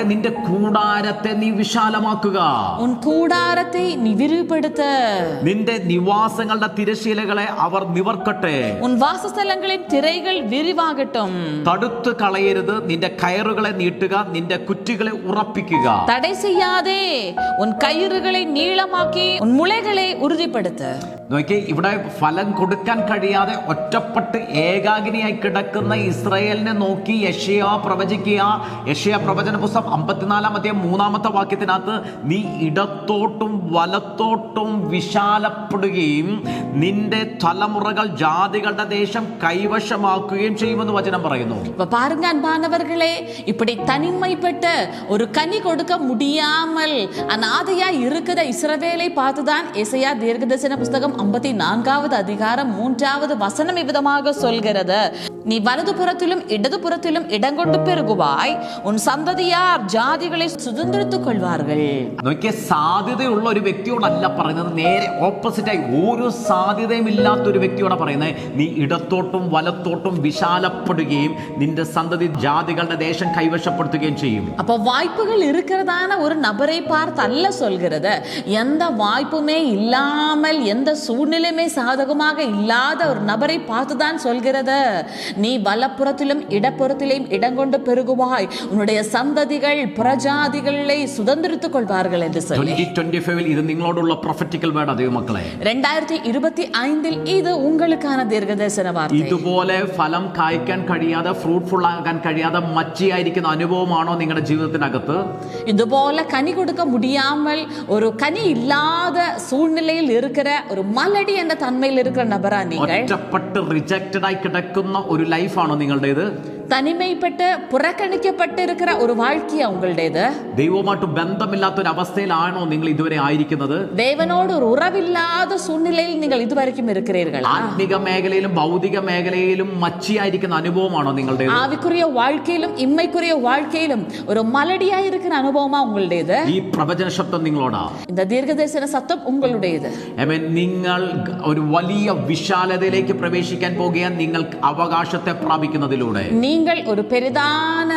നിന്റെ കൂടാരത്തെ നീ വിശാലമാക്കുക, உன் கூடாரத்தை நீ விரிவுபடுத்த, നിന്റെ നിവാസങ്ങളുടെ തിരശീലകളെ അവർ നിവർക്കട്ടെ, உன் வாசஸ்தலங்களின் திரைகள் விரிவாகட்டும், തടുത്തു കളയരുത്, നിന്റെ കയറുകളെ നീട്ടുക, നിന്റെ കുറ്റികളെ ഉറപ്പിക്കുക. தடை செய்யாதே, உன் கயிறுகளை நீளமாக்கி உன் முளைகளை உறுதிப்படுத்த. നോക്കി, ഇവിടെ ഫലം കൊടുക്കാൻ കഴിയാതെ ഒറ്റപ്പെട്ട് ഏകാകിനിയായി കിടക്കുന്ന ഇസ്രായേലിനെ നോക്കി യെശയ്യാ പ്രവചിക്കുക. യെശയ്യാ പ്രവചന പുസ്തകം 54 അധ്യായം 3 വാക്യത്തിനകത്ത്, നീ ഇടത്തോട്ടും വലത്തോട്ടും വിശാലപ്പെടുകയും നിന്റെ തലമുറകൾ ജാതികളുടെ ദേശം കൈവശമാക്കുകയും ചെയ്യുമെന്ന് വചനം പറയുന്നു. பாருங்க அன்பானவர்களே, இப்படி தனிமைப்பட்ட ஒரு கனி கொடுக்க முடியாமல் அநாதையா இருக்கிற இஸ்ரவேலை பார்த்துதான் ஏசாயா தீர்க்கதரிசன புஸ்தகம் சங்கீதம் 54வது அதிகாரம் 3வது வசனம் இவ்விதமாக சொல்கிறது, நீ வலதுபுறத்திலும் இடதுபுறத்திலும் இடங்கொண்டு பெருகுவாய், உன் சந்ததியார் ஜாதிகளை சுதந்திரித்துக் കൊள்வார்கள். നോക്കിയ സാധ്യതയുള്ള ഒരു വ്യക്തിയോടല്ല പറയുന്നത്, നേരെ ഓപ്പോസിറ്റായി ഒരു സാധ്യതയും ഇല്ലാത്ത ഒരു വ്യക്തിയോട് പറയുന്നത്, നീ ഇടത്തോട്ടും വലത്തോട്ടും വിശാലപ്പെടുകയും നിന്റെ സന്തതി ജാതികളുടെ ദേശം കൈവശപ്പെടുത്തുകയും ചെയ്യും. அப்போ வாய்ப்புகள் இருக்கிறதான ஒரு நபரை பார்த்து அல்ல சொல்கிறது, எந்த வாய்ப்புமே இல்லாமல் எந்த சூழ்நிலையுமே சாதகமாக இல்லாத ஒரு நபரை பார்த்துதான் சொல்கிறது, நீ வலப்புறத்திலும் இடப்புறத்திலும் இடங்கொண்டு பெருகுவாய், உன்னுடைய சந்ததிகள் புறஜாதிகளை சுதந்திரித்துக் கொள்வார்கள் என்று சொல்லி. 2025 ഇത് നിങ്ങളോടുള്ള പ്രൊഫറ്റിക്കൽ വേർഡ് അതേ മക്കളെ. 2025 ഇത് ഉங்களுக்கான ദീർഘദർശന വാർത്ത. ഇതുപോലെ ഫലം കായ്ക്കാൻ കഴിയാതെ ഫ്രൂട്ട്ഫുൾ ആകാൻ കഴിയാതെ മച്ചിയായിരിക്കുന്ന അനുഭവമാണോ നിങ്ങളുടെ ജീവിതത്തിനകത്ത്? ഇതുപോലെ കനി കൊടുക്ക മുടിയാമൽ ഒരു കനി ഇല്ലാத സൂழ்நிலையில் இருக்கிற ഒരു മലടി എന്ന തന്മയിൽ இருக்கிற നബറാ നിങ്ങൾ? ഒറ്റപ്പെട്ട് റിജക്റ്റഡ് ആയി കിടക്കുന്ന ഒരു ലൈഫാണോ നിങ്ങളുടേത്? തനിമൈപ്പെട്ട് പുറക്കണിക്കപ്പെട്ടിരിക്കുന്ന ഒരു வாழ்க்கையா ഉങ്ങളുടേത്? ദൈവവുമായിട്ട് ബന്ധമില്ലാത്ത ഒരു അവസ്ഥയിലാണോ നിങ്ങൾ ഇതുവരെ ആയിരിക്കുന്നത്? ദേവനോട് ഒരു ഉറവില്ലാത്ത സൂழ்நிலைയിൽ നിങ്ങൾ ഇതുവരെയും இருக்கிறீர்களா? ആത്മിക മേഖലയിലും ഭൗതിക മേഖലയിലും മച്ചിയായിരിക്കുന്ന അനുഭവമാണോ നിങ്ങളുടേത്? ആവിക്കുറിയ வாழ்க்கைയിലും ഇമ്മൈക്കുറിയ வாழ்க்கைയിലും ഒരു മലടിയായി இருக்கிற അനുഭവമാ ഉങ്ങളുടേത്? ഈ പ്രവചന ശബ്ദം നിങ്ങളോടാ. இந்த தீர்க்கதரிசன சத்தம் உங்களுடையது. ആമേൻ. നിങ്ങൾ ഒരു വലിയ വിശാലതയിലേക്ക് പ്രവേശിക്കാൻ പോകുകയാണ്, നിങ്ങൾ അവകാശത്തെ പ്രാപിക്കുന്നതിലൂടെ. நீங்கள் ஒரு பெரிதான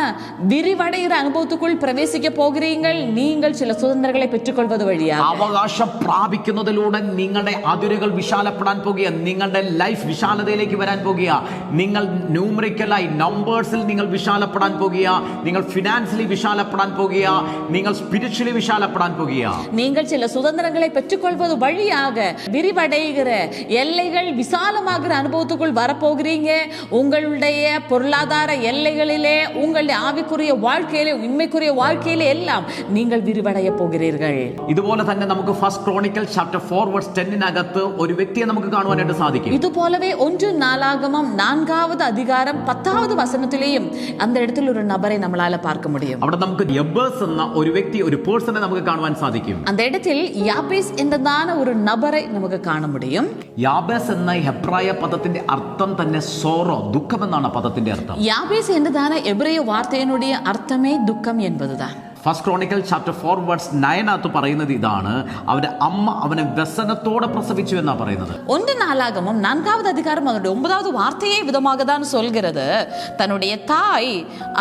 விரிவடைகிற அனுபவத்துக்குள் பிரவேசிக்க போகிறீர்கள். நீங்கள் சில சுதந்திரங்களை பெற்றுக்கொள்வது வழியாக അവകാശം പ്രാപിക്കുന്നതിലൂടെ നിങ്ങളുടെ അതിരുകൾ വിശാലപ്പെടാൻ പോകുക, നിങ്ങളുടെ ലൈഫ് വിശാലതയിലേക്ക് വരാൻ പോകുക. നിങ്ങൾ ന്യൂമറിക്കലായി നമ്പേഴ്സിൽ നിങ്ങൾ വിശാലപ്പെടാൻ പോകുക, നിങ്ങൾ ഫിനാൻഷ്യലി വിശാലപ്പെടാൻ പോകുക, നിങ്ങൾ സ്പിരിച്വലി വിശാലപ്പെടാൻ പോകുക. நீங்கள் சில சுதந்திரங்களை பெற்றுக்கொள்வது வழியாக விரிவடைகிற எல்லைகள் விசாலமாகிற அனுபவத்துக்குள் வரப்போகிறீங்க. உங்களுடைய பொருளாதார எல்லைகளிலே, உங்களுடைய ஆவிக்குரிய வாழ்க்கையிலே, உண்மைக்குரிய வாழ்க்கையிலே எல்லாம் நீங்கள் விரிவடைய போகிறீர்கள். ഇതുപോലെ തന്നെ നമുക്ക് ഫസ്റ്റ് ക്രോണിക്കൽ ചാപ്റ്റർ 4:10 ഒരു വ്യക്തിയെ നമുക്ക് കാണുവാനായിട്ട് സാധിക്കും. இதுபோலவே 1 நாளாகமம் 4வது அதிகாரம் 10வது வசனத்திலேயும் அந்த இடத்தில் ஒரு நபரை நம்மளால பார்க்க முடியும். അവിടെ നമുക്ക് യബേസ് എന്ന ഒരു വ്യക്തി, ഒരു പേഴ്സണെ നമുക്ക് കാണുവാൻ സാധിക്കും. அந்த இடத்தில் யாபேஸ் എന്നதான ഒരു നബറെ നമുക്ക് കാണാൻ முடியும். യാബേസ് എന്ന ഹെബ്രായ പദത്തിന്റെ അർത്ഥം തന്നെ സോറോ, ദുഃഖം എന്നാണ് പദത്തിന്റെ അർത്ഥം. யாபேஸ் എന്നதான എബ്രേയ വാർത്തയുടെ അർത്ഥമേ ദുഃഖം என்பதுதான். ഫസ്റ്റ് ക്രോണിക്കൽ ചാപ്റ്റർ 4:9 പറയുന്നത് ഇതാണ്, അവന്റെ അമ്മ അവനെ വ്യസനത്തോടെ പ്രസവിച്ചു എന്നാ പറയുന്നത്. 1 நாளாகமம் 4வது அதிகாரம் அதனுடைய 9வது வார்த்தையே விதமாக தான் சொல்கிறது, தன்னுடைய தாய்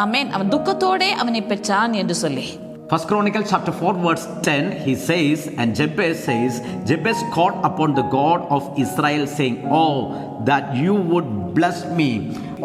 ஆமென் அவன் துக்கத்தோடே அவனை பெற்றான் என்று சொல்லி. First Chronicle chapter 4:10 he says, and Jabez says, Jabez called upon the God of Israel saying, oh that you would bless me,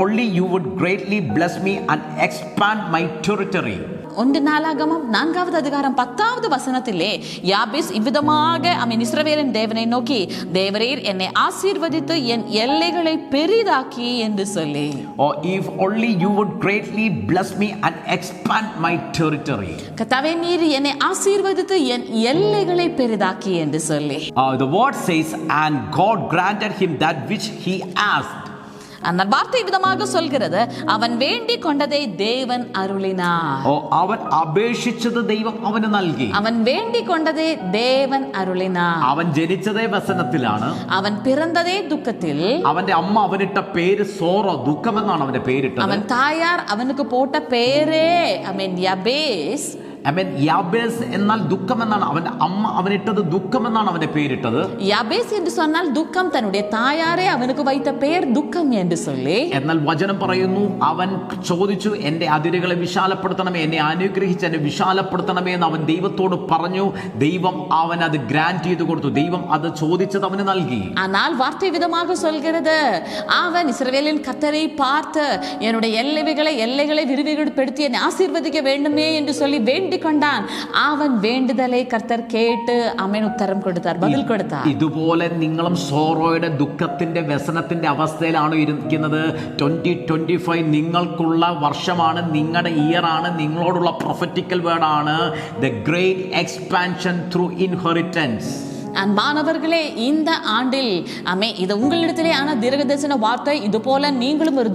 only you would greatly bless me and expand my territory. 1 நாளாகமம் 4வது அதிகாரம் 10வது வசனத்திலே யாபேஸ் இவ்விதமாக அவன் இஸ்ரவேலின் தேவனை நோக்கி, தேவரீர் என்னை ஆசீர்வதித்து என் எல்லைகளை பெரிதாக்கி என்று சொல்லி. Or if only you would greatly bless me and expand my territory. கர்த்தாவே நீர் என்னை ஆசீர்வதித்து என் எல்லைகளை பெரிதாக்கி என்று சொல்லி. The word says, and God granted him that which he asked. அந்த வார்த்தை விதமாக சொல்கிறது, அவன் வேண்டிக் கொண்டதை தேவன் அருளினார். അവൻ അപേക്ഷിച്ചത് ദൈവം അവന് നൽകി. അവൻ വേண்டிக் കൊണ്ടதை தேவன் அருளினார். അവൻ ജനിച്ചതേ വ്യസനത്തിലാണ്, അവൻ പിറന്നതേ ദുഃഖത്തിൽ. അവന്റെ അമ്മ അവനിട്ട പേര് സോറോ, ദുഃഖമെന്നാണ് അവന്റെ പേരിട്ടത്. അവൻ തായാർ അവനുക്ക് പോട്ട പേരേ യബേസ്. യാബേസ് എന്നാൽ ദുഃഖം എന്നാണ്, അവന്റെ അമ്മ അവനിട്ടത് ദുഃഖം എന്നാണ് അവന്റെ പേരിട്ടത്. യാബേസ് എന്ന് சொன்னால் ദുഃഖം, തന്നുടേ തായാരെ അവനുക്ക് വൈത്ത പേർ ദുഃഖം എന്ന് சொல்லி. എന്നാൽ വചനം പറയുന്നു, അവൻ ചോദിച്ചു, എന്റെ അതിരുകളെ വിശാലപ്പെടുത്തണമേ, എന്നെ അനുഗ്രഹിച്ച് എന്നെ വിശാലപ്പെടുത്തണമേ എന്ന് അവൻ ദൈവത്തോട് പറഞ്ഞു. ദൈവം അവൻ അത് ഗ്രാന്റ് ചെയ്തു കൊടുത്തു. ദൈവം അത് ചോദിച്ചത് അവന് നൽകി. ஆனால் வார்த்தை விதமாக சொல்கிறது, அவன் இஸ்ரவேலின் கர்த்தரை பார்த்து என்னுடைய எல்லைகளை விரிவுபடுத்தி என்னை ஆசீர்வதிக்க வேண்டுமே என்று சொல்லி வேண்டி கொண்டான். அவன் வேண்டுதலை கர்த்தர் கேட்டு അവൻ ഉത്തരം കൊടുത്താർ, ബദൽ കൊടുത്താർ. ഇതുപോലെ നിങ്ങളും സോറോയുടെ ദുഃഖത്തിന്റെ വ്യസനത്തിന്റെ അവസ്ഥയിലാണ് ഇരിക്കുന്നത്. 2025 നിങ്ങൾക്കുള്ള വർഷമാണ്, നിങ്ങളുടെ ഇയർ ആണ്, നിങ്ങളോടുള്ള പ്രൊഫറ്റിക്കൽ വേർഡ് ആണ്, the great expansion through inheritance. அன்பானவர்களே, இந்த ஆண்டில் இது உங்களிடத்திலே ஆன தீர்க்கதரிசன வார்த்தை. இது போல நீங்களும் ஒரு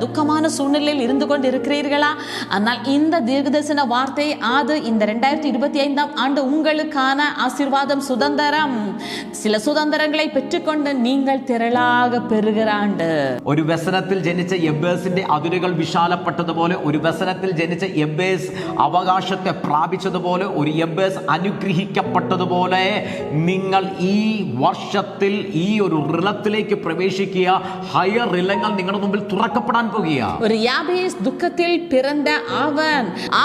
துக்கமான சூழ்நிலையில் இருந்து கொண்டு இருக்கிறீர்களா? ஆனால் இந்த தீர்க்கதரிசன வார்த்தை அது இந்த 2025 ஆண்டு உங்களுக்கான ஆசீர்வாதம், சுதந்திரம். சில சுதந்திரங்களை பெற்றுக்கொண்டு நீங்கள் திரளாக பெறுகிற ആണ്ട്. ഒരു വ്യസനത്തിൽ ജനിച്ച എബ്ബേസിന്റെ അതിരുകൾ വിശാലപ്പെട്ടതുപോലെ, ഒരു വ്യസനത്തിൽ ജനിച്ച എബ്ബേസ് അവകാശത്തെ പ്രാപിച്ചതുപോലെ, ഒരു എബ്ബേസ് അനുഗ്രഹിക്കപ്പെട്ടതുപോലെ നിങ്ങൾ ഈ വർഷത്തിൽ ഈ ഒരു റിലത്തിലേക്ക് പ്രവേശിക്കുക. ഹയർ റിലങ്ങൾ നിങ്ങളുടെ മുമ്പിൽ തുറക്കപ്പെടാൻ പോകുക. ഒരു യാബേസ് ദുഃഖത്തിൽ പിറந்த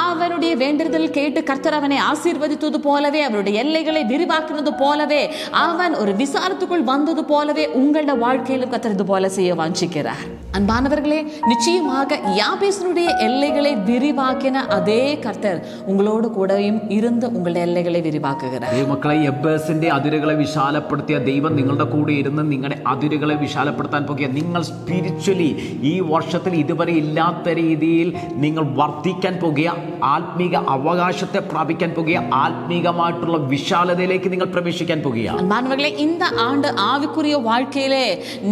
അവനുடைய வேண்டுதல் கேட்டு கர்த்தர் அவனை ஆசீர்வதித்தது போலவே, அவருடைய எல்லைகளை விரிவாக்கினது போலவே, அவன் ஒரு விசாரத்துக்குள் வந்தது போலவே உங்களுடைய வாழ்க்கையிலும் கர்த்தர் இது போல செய்ய வாஞ்சிக்கிறார். அன்பானவர்களே, நிச்சயமாக யாபேசனுடைய எல்லைகளை விரிவாக்கின அதே கர்த்தர் உங்களோடு கூடயும் இருந்து உங்களுடைய எல்லைகளை விரிவாக்குகிறார். മക്കളെ, എബ്ബേസിന്റെ അതിരുകളെ വിശാലപ്പെടുത്തിയ ദൈവം നിങ്ങളുടെ കൂടെ ഇരുന്ന് നിങ്ങളുടെ അതിരുകളെ വിശാലപ്പെടുത്താൻ പോകുക. നിങ്ങൾ സ്പിരിച്വലി ഈ വർഷത്തിൽ ഇതുവരെ ഇല്ലാത്ത രീതിയിൽ നിങ്ങൾ വർദ്ധിക്കാൻ പോകുക. ആത്മീക അവകാശത്തെ പ്രാപിക്കാൻ പോകുക. ആത്മീകമായിട്ടുള്ള വിശാലതയിലേക്ക് നിങ്ങൾ പ്രവേശിക്കാൻ പോകുക. அன்பானவர்களே, இந்த ஆண்டு ஆவிக்குரிய வாழ்க்கையிலே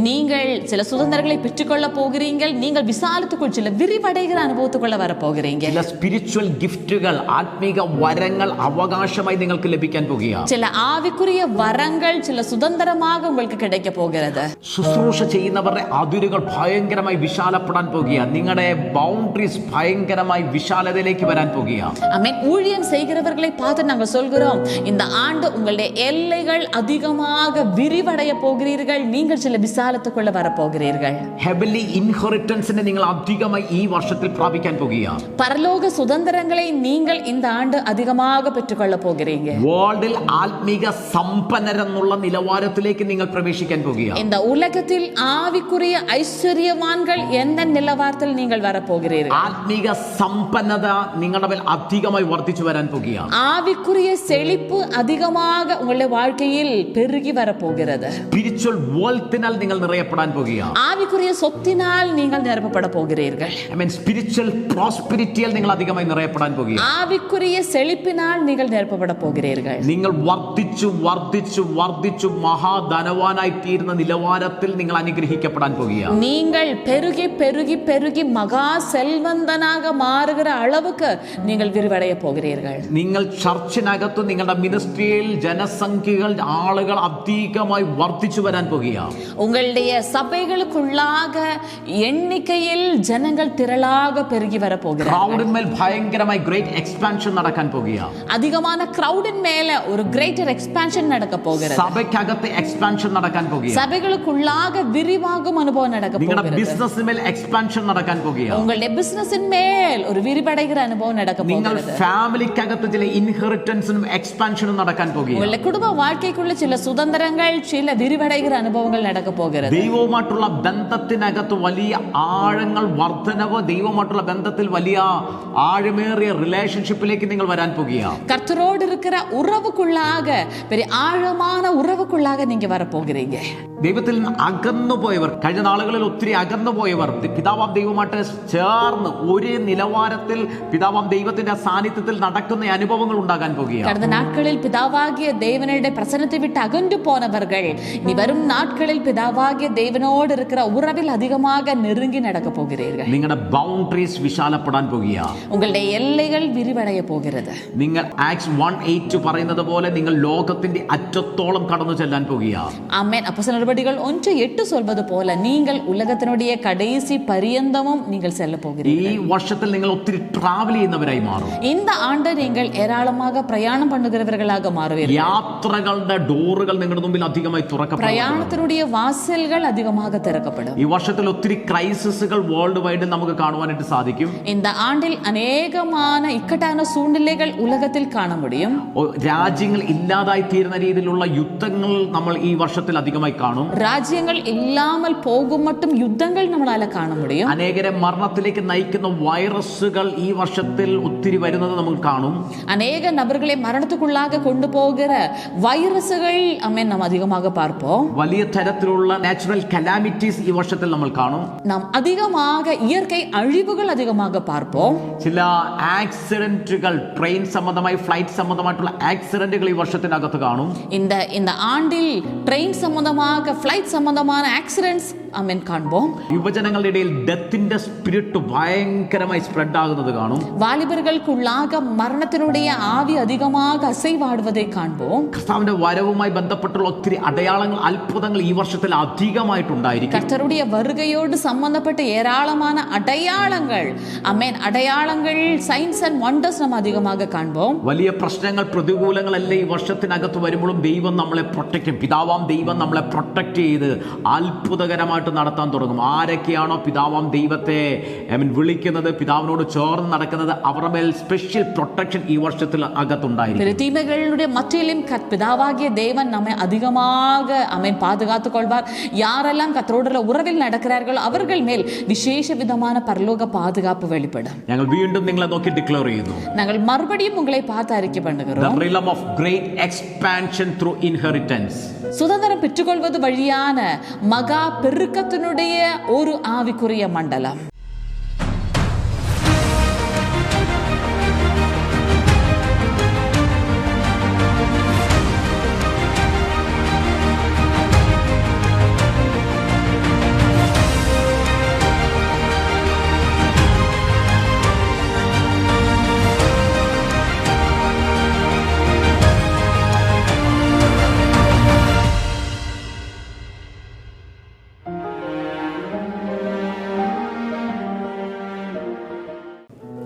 நீங்கள் சில சுதந்திரங்களை பெற்றுக்கொள்ள போகிறீர்கள். நீங்கள் விசாலத்துக்குள் சில விரிவடைகிற அனுபவத்துக்குள்ள வர போகிறீங்க. ചില സ്പിരിച്വൽ ഗിഫ്റ്റുകൾ, ആത്മീക വരങ്ങൾ അവകാശമായി നിങ്ങൾക്ക് ലഭിക്കാൻ പോകുക. ചില ആവിക്കുரிய വരങ്ങൾ ചില സുതന്ത്രமாக உங்களுக்கு கிடைக்க போகிறது. ശുശ്രൂഷ ചെയ്യുന്നവരുടെ അതിരുകൾ ഭയങ്കരമായി വിശാലപ്പെടാൻ പോകുക. നിങ്ങളുടെ ബൗണ്ടറീസ് ഭയങ്കരമായി വിശാലതയിലേക്ക് വരാൻ പോകുക. ஆமென். ஊழியம் செய்கிறவர்களை பார்த்து நாங்கள் சொல்கிறோம், இந்த ஆண்டு உங்களுடைய எல்லைகள் அதிகமாக விரிவடைய போகிறீர்கள். நீங்கள் சில விசாலத்துக்குள்ள வர போகிறீர்கள். ഹെവൻലി ഇൻഹെറിറ്റൻസിനെ നിങ്ങൾ അധികമായി ഈ വർഷത്തിൽ പ്രാപിക്കാൻ പോകുക. പരലോക സുതന്ത്രങ്ങളെ നിങ്ങൾ இந்த ஆண்டு அதிகமாக பெற்றுக்கொள்ள போகிறீங்க. വേൾഡിൽ ആത്മീക സമ്പന്നരെന്നുള്ള നിലവാരത്തിലേക്ക് നിങ്ങൾ പ്രവേശിക്കാൻ പോകുക. இந்த உலகத்தில் ஆவிக்குரிய ஐஸ்வர்யவான்கள் எந்த நிலவாரத்தில் நீங்கள் வர போகிறீர்கள். ആത്മീക സമ്പന്നത നിങ്ങളുടെ മേൽ അധികമായി വർദ്ധിച്ചു വരാൻ പോകുക. ஆவிக்குரிய செழிப்பு அதிகமாக உங்களுடைய வாழ்க்கையில் பெருகி வர போகிறது. സ്പിരിച്വൽ വെൽത്തിനാൽ നിങ്ങൾ നിറയപ്പെടാൻ പോകുക. ஆவிக்குரிய சொத்தினால் நீங்கள் நிரப்பப்பட போகிறீர்கள். സ്പിരിച്വൽ പ്രോസ്പെരിറ്റിയാൽ നിങ്ങൾ അധികമായി നിറയപ്പെടാൻ പോകുക. ஆவிக்குரிய செழிப்பினால் நீங்கள் நிரப்பப்பட போகிறீர்கள். നിങ്ങൾ വർദ്ധിച്ചു വർദ്ധിച്ചു വർദ്ധിച്ചു മഹാധനവാനായി തീരുന്ന നിലവാരത്തിൽ നിങ്ങൾ അനുഗ്രഹിക്കപ്പെടാൻ പോകുക. நீங்கள் பெருகி பெருகி பெருகி மகா செல்வந்தனாக மாறுகிற அளவுக்கு நீங்கள் விரிவடைய போகிறீர்கள். നിങ്ങൾ ചർച്ചിനകത്ത് നിങ്ങളുടെ മിനിസ്ട്രിയിൽ ജനസംഖ്യകൾ, ആളുകൾ അധികമായി വർദ്ധിച്ചു വരാൻ പോകുക. உங்களுடைய சபைகளுக்குள்ளாக எண்ணிக்கையில் ஜனங்கள் திரளாக பெருகி வர போகிறார்கள். ക്രൗഡിന്മേൽ ഭയങ്കരമായി ഗ്രേറ്റ് എക്സ്പാൻഷൻ നടക്കാൻ പോകുക. அதிகமான கிரவுடின் மேல ஒரு கிரேட்டர் எக்ஸ்பான்ஷன் நடக்க போகிறது. സഭയ്ക്കകത്ത് എക്സ്പാൻഷൻ നടക്കാൻ പോകുക. சபைகளுக்குள்ளாக விரிவாகும் அனுபவம் நடக்க போகிறது. നിങ്ങളുടെ ബിസിനസ്സിന്മേൽ എക്സ്പാൻഷൻ നടക്കാൻ പോകുക. உங்களுடைய பிசினஸின் மேல் ஒரு விரிவடைகிற அனுபவம் நடக்க போகிறது. നിങ്ങൾ ഫാമിലിക്കകത്ത് ചില ഇൻഹെറിറ്റൻസും എക്സ്പാൻഷനും നടക്കാൻ പോകുക. உங்களுடைய குடும்ப வாழ்க்கைக்குள்ள சில சுதந்திரங்கள், சில விரிவடைகிற அனுபவங்கள் நடக்க போகிறது. ദൈവവുമായിട്ടുള്ള ബന്ധത്തിനകത്ത് വലിയ ആഴങ്ങൾ, വർധനവ്, ദൈവവുമായിട്ടുള്ള ബന്ധത്തിൽ വലിയ ആഴമേറിയ റിലേഷൻഷിപ്പിലേക്ക് നിങ്ങൾ വരാൻ പോകുക. கர்த்தரோடு இருக்கிற உறவுக்குள்ளாக பெரிய ആഴமான ഉറവുക്കുള്ളാக நீங்க வர போகிறீங்க. ദൈവത്തിൽ നിന്ന് അകന്നുപോയവർ, കഴിഞ്ഞ നാളുകളിൽ ഒത്തിരി അകന്നുപോയവർ പിതാവാം ദൈവമായിട്ട് ചേർന്ന് ഒരു നിലവാരത്തിൽ പിതാവാം ദൈവത്തിന്റെ സാന്നിധ്യത്തിൽ നടക്കുന്ന അനുഭവങ്ങൾ ഉണ്ടാകാൻ പോകുക. கடந்த நாட்களில் பிதாவாகிய தேவனுடைய பிரசன்னத்தை விட்டு அகன்று போனவர்கள் இனி வரும் நாட்களில் பிதாவாகிய தேவனோடு இருக்கிற உறவில் அதிகமாக நெருங்கி நடக்க போகிறீர்கள். നിങ്ങളുടെ ബൗണ്ടറീസ് വിശാലപ്പെടാൻ പോകുക. உங்களுடைய எல்லைகள் விரிவடைய போகிறது. നിങ്ങൾ ആക്ട്സ് 1:8 പറയുന്നത് പോലെ നിങ്ങൾ ലോകത്തിന്റെ അറ്റത്തോളം കടന്നു ചെല്ലാൻ പോകുക. ஆமென். அப்போஸ்தலர் நடபடிகள் 1:8 சொல்வது போல நீங்கள் உலகத்தினுடைய கடைசி பரியந்தமும் நீங்கள் செல்ல போகிறீர்கள். ഈ വർഷത്തിൽ നിങ്ങൾ ഒത്തിരി ട്രാവൽ ചെയ്യുന്നവരായി മാറും. இந்த ஆண்டு நீங்கள் ஏராளமாக பிரயாணம் பண்ணுகிறவர்களாக மாறுவீர்கள். യാത്രകളുടെ ഡോറുകൾ നിങ്ങളുടെ മുമ്പിൽ അധികമായി തുറക്കപ്പെടും. பிரயாணத்தினுடைய வாசல்கள் அதிகமாக திறக்கப்படும். ഈ വർഷത്തിൽ ഒത്തിരി ക്രൈസിസുകൾ വേൾഡ് വൈഡ് നമുക്ക് കാണുവാനായിട്ട് സാധിക്കും. இந்த ஆண்டில் அநேகமான இக்கட்டான சூழ்நிலைகள் உலகத்தில் காண முடியும். രാജ്യങ്ങൾ ഇല്ലാതായി തീരുന്ന രീതിയിലുള്ള യുദ്ധങ്ങൾ നമ്മൾ ഈ വർഷത്തിൽ അധികമായി കാണും. രാജ്യങ്ങൾ ഇല്ലാமல் പോകും മറ്റും യുദ്ധങ്ങൾ നമ്മളാൽ കാണാൻ முடியும். അനേകരെ മരണത്തിലേക്ക് നയിക്കുന്ന വൈറസുകൾ ഈ വർഷത്തിൽ ഒത്തിരി വരുന്നത് നമുക്ക് കാണും. അനേക നபர்களை മരണத்துக்குள்ளாக കൊണ്ടുപോകുற വൈറസുകൾ நாம் அதிகமாக பார்ப்போம். വലിയ തരത്തിലുള്ള നാച്ചുറൽ കലാമിറ്റീസ് ഈ വർഷത്തിൽ നമ്മൾ കാണും. நாம் அதிகமாக இயற்கை அழிவுகள் அதிகமாக பார்ப்போம். ചില ആക്സിഡന്റുകൾ, ട്രെയിൻ സംബന്ധമായി ഫ്ലൈറ്റ് സംബന്ധമായിട്ടുള്ള ആക്സിഡന്റുകൾ ഈ വർഷത്തിനകത്ത് കാണും. കാണും. இந்த ஆண்டில் ட்ரெயின் சம்பந்தமாக ஃப்ளைட் சம்பந்தமான ஆக்சிடென்ட்ஸ் ആമേൻ കാണുമ്പോൾ യുവജനങ്ങളുടെ ഇടയിൽ ഡെത്തിന്റെ സ്പിരിറ്റ് ഭയങ്കരമായി സ്പ്രെഡ് ആകുന്നത് കാണും. വാലിബர்களுக்குள்ளாக മരണത്തിനുடைய ആവി അധികமாக അസൈവാടുവதை കാണുമ്പോൾ കർത്താവിന്റെ വരവുമായി ബന്ധപ്പെട്ടുള്ള ഒത്തിരി അടയാളങ്ങൾ, അത്ഭുതങ്ങൾ ഈ വർഷത്തിൽ അധികമായിട്ടുണ്ടായിരിക്കും. കർത്തരുடைய வருகையோடு சம்பந்தப்பட்ட ஏராளமான അടയാളങ്ങൾ, ആമേൻ, അടയാളങ്ങൾ, സൈൻസ് ആൻഡ് വണ്ടേഴ്സ് നാം അധികமாக കാണുമ്പോൾ വലിയ പ്രശ്നങ്ങൾ, പ്രതികൂലങ്ങളല്ലേ ഈ വർഷത്തിനകത്ത് വരുമ്പോഴും ദൈവം നമ്മളെ പ്രൊട്ടക്ട് ചെയ്യും. പിതാവാം ദൈവം നമ്മളെ പ്രൊട്ടക്ട് ചെയ്ത് അത്ഭുതകരമായിട്ട് നടത്താൻ തുടങ്ങും. ആരൊക്കെയാണോ പിതാവാം ദൈവത്തെ വിളിക്കുന്നത്, പിതാവിനോട് ചേർന്ന് നടക്കുന്നത്, അവരുടെ മേൽ സ്പെഷ്യൽ പ്രൊട്ടക്ഷൻ ഈ വർഷത്തിൽ അകത്തുണ്ടായിരിക്കും. தீமைகளுடைய மத்தியிலும் பிதாவாகிய தேவன் நம்மை அதிகமாக பாதுகாத்துக் கொள்வார். யாரெல்லாம் கர்த்தரோடு உறவில் நடக்கிறார்களோ அவர்கள் மேல் விசேஷ விதமான பரலோக பாதுகாப்பு வெளிப்படும். ഞങ്ങൾ വീണ്ടും നിങ്ങളെ നോക്കി ഡിക്ലെയർ ചെയ്യുന്നു. ഞങ്ങൾ മറുപടിയും ഉങ്ങളെ பார்த்து அறிக்கை பண்ணுகிறோம். The realm of great expansion through inheritance. சுதந்திரம் பெற்றுக்கொள்வது வழியான மகா பெருக்கத்தினுடைய ஒரு ஆவிக்குரிய மண்டலம்.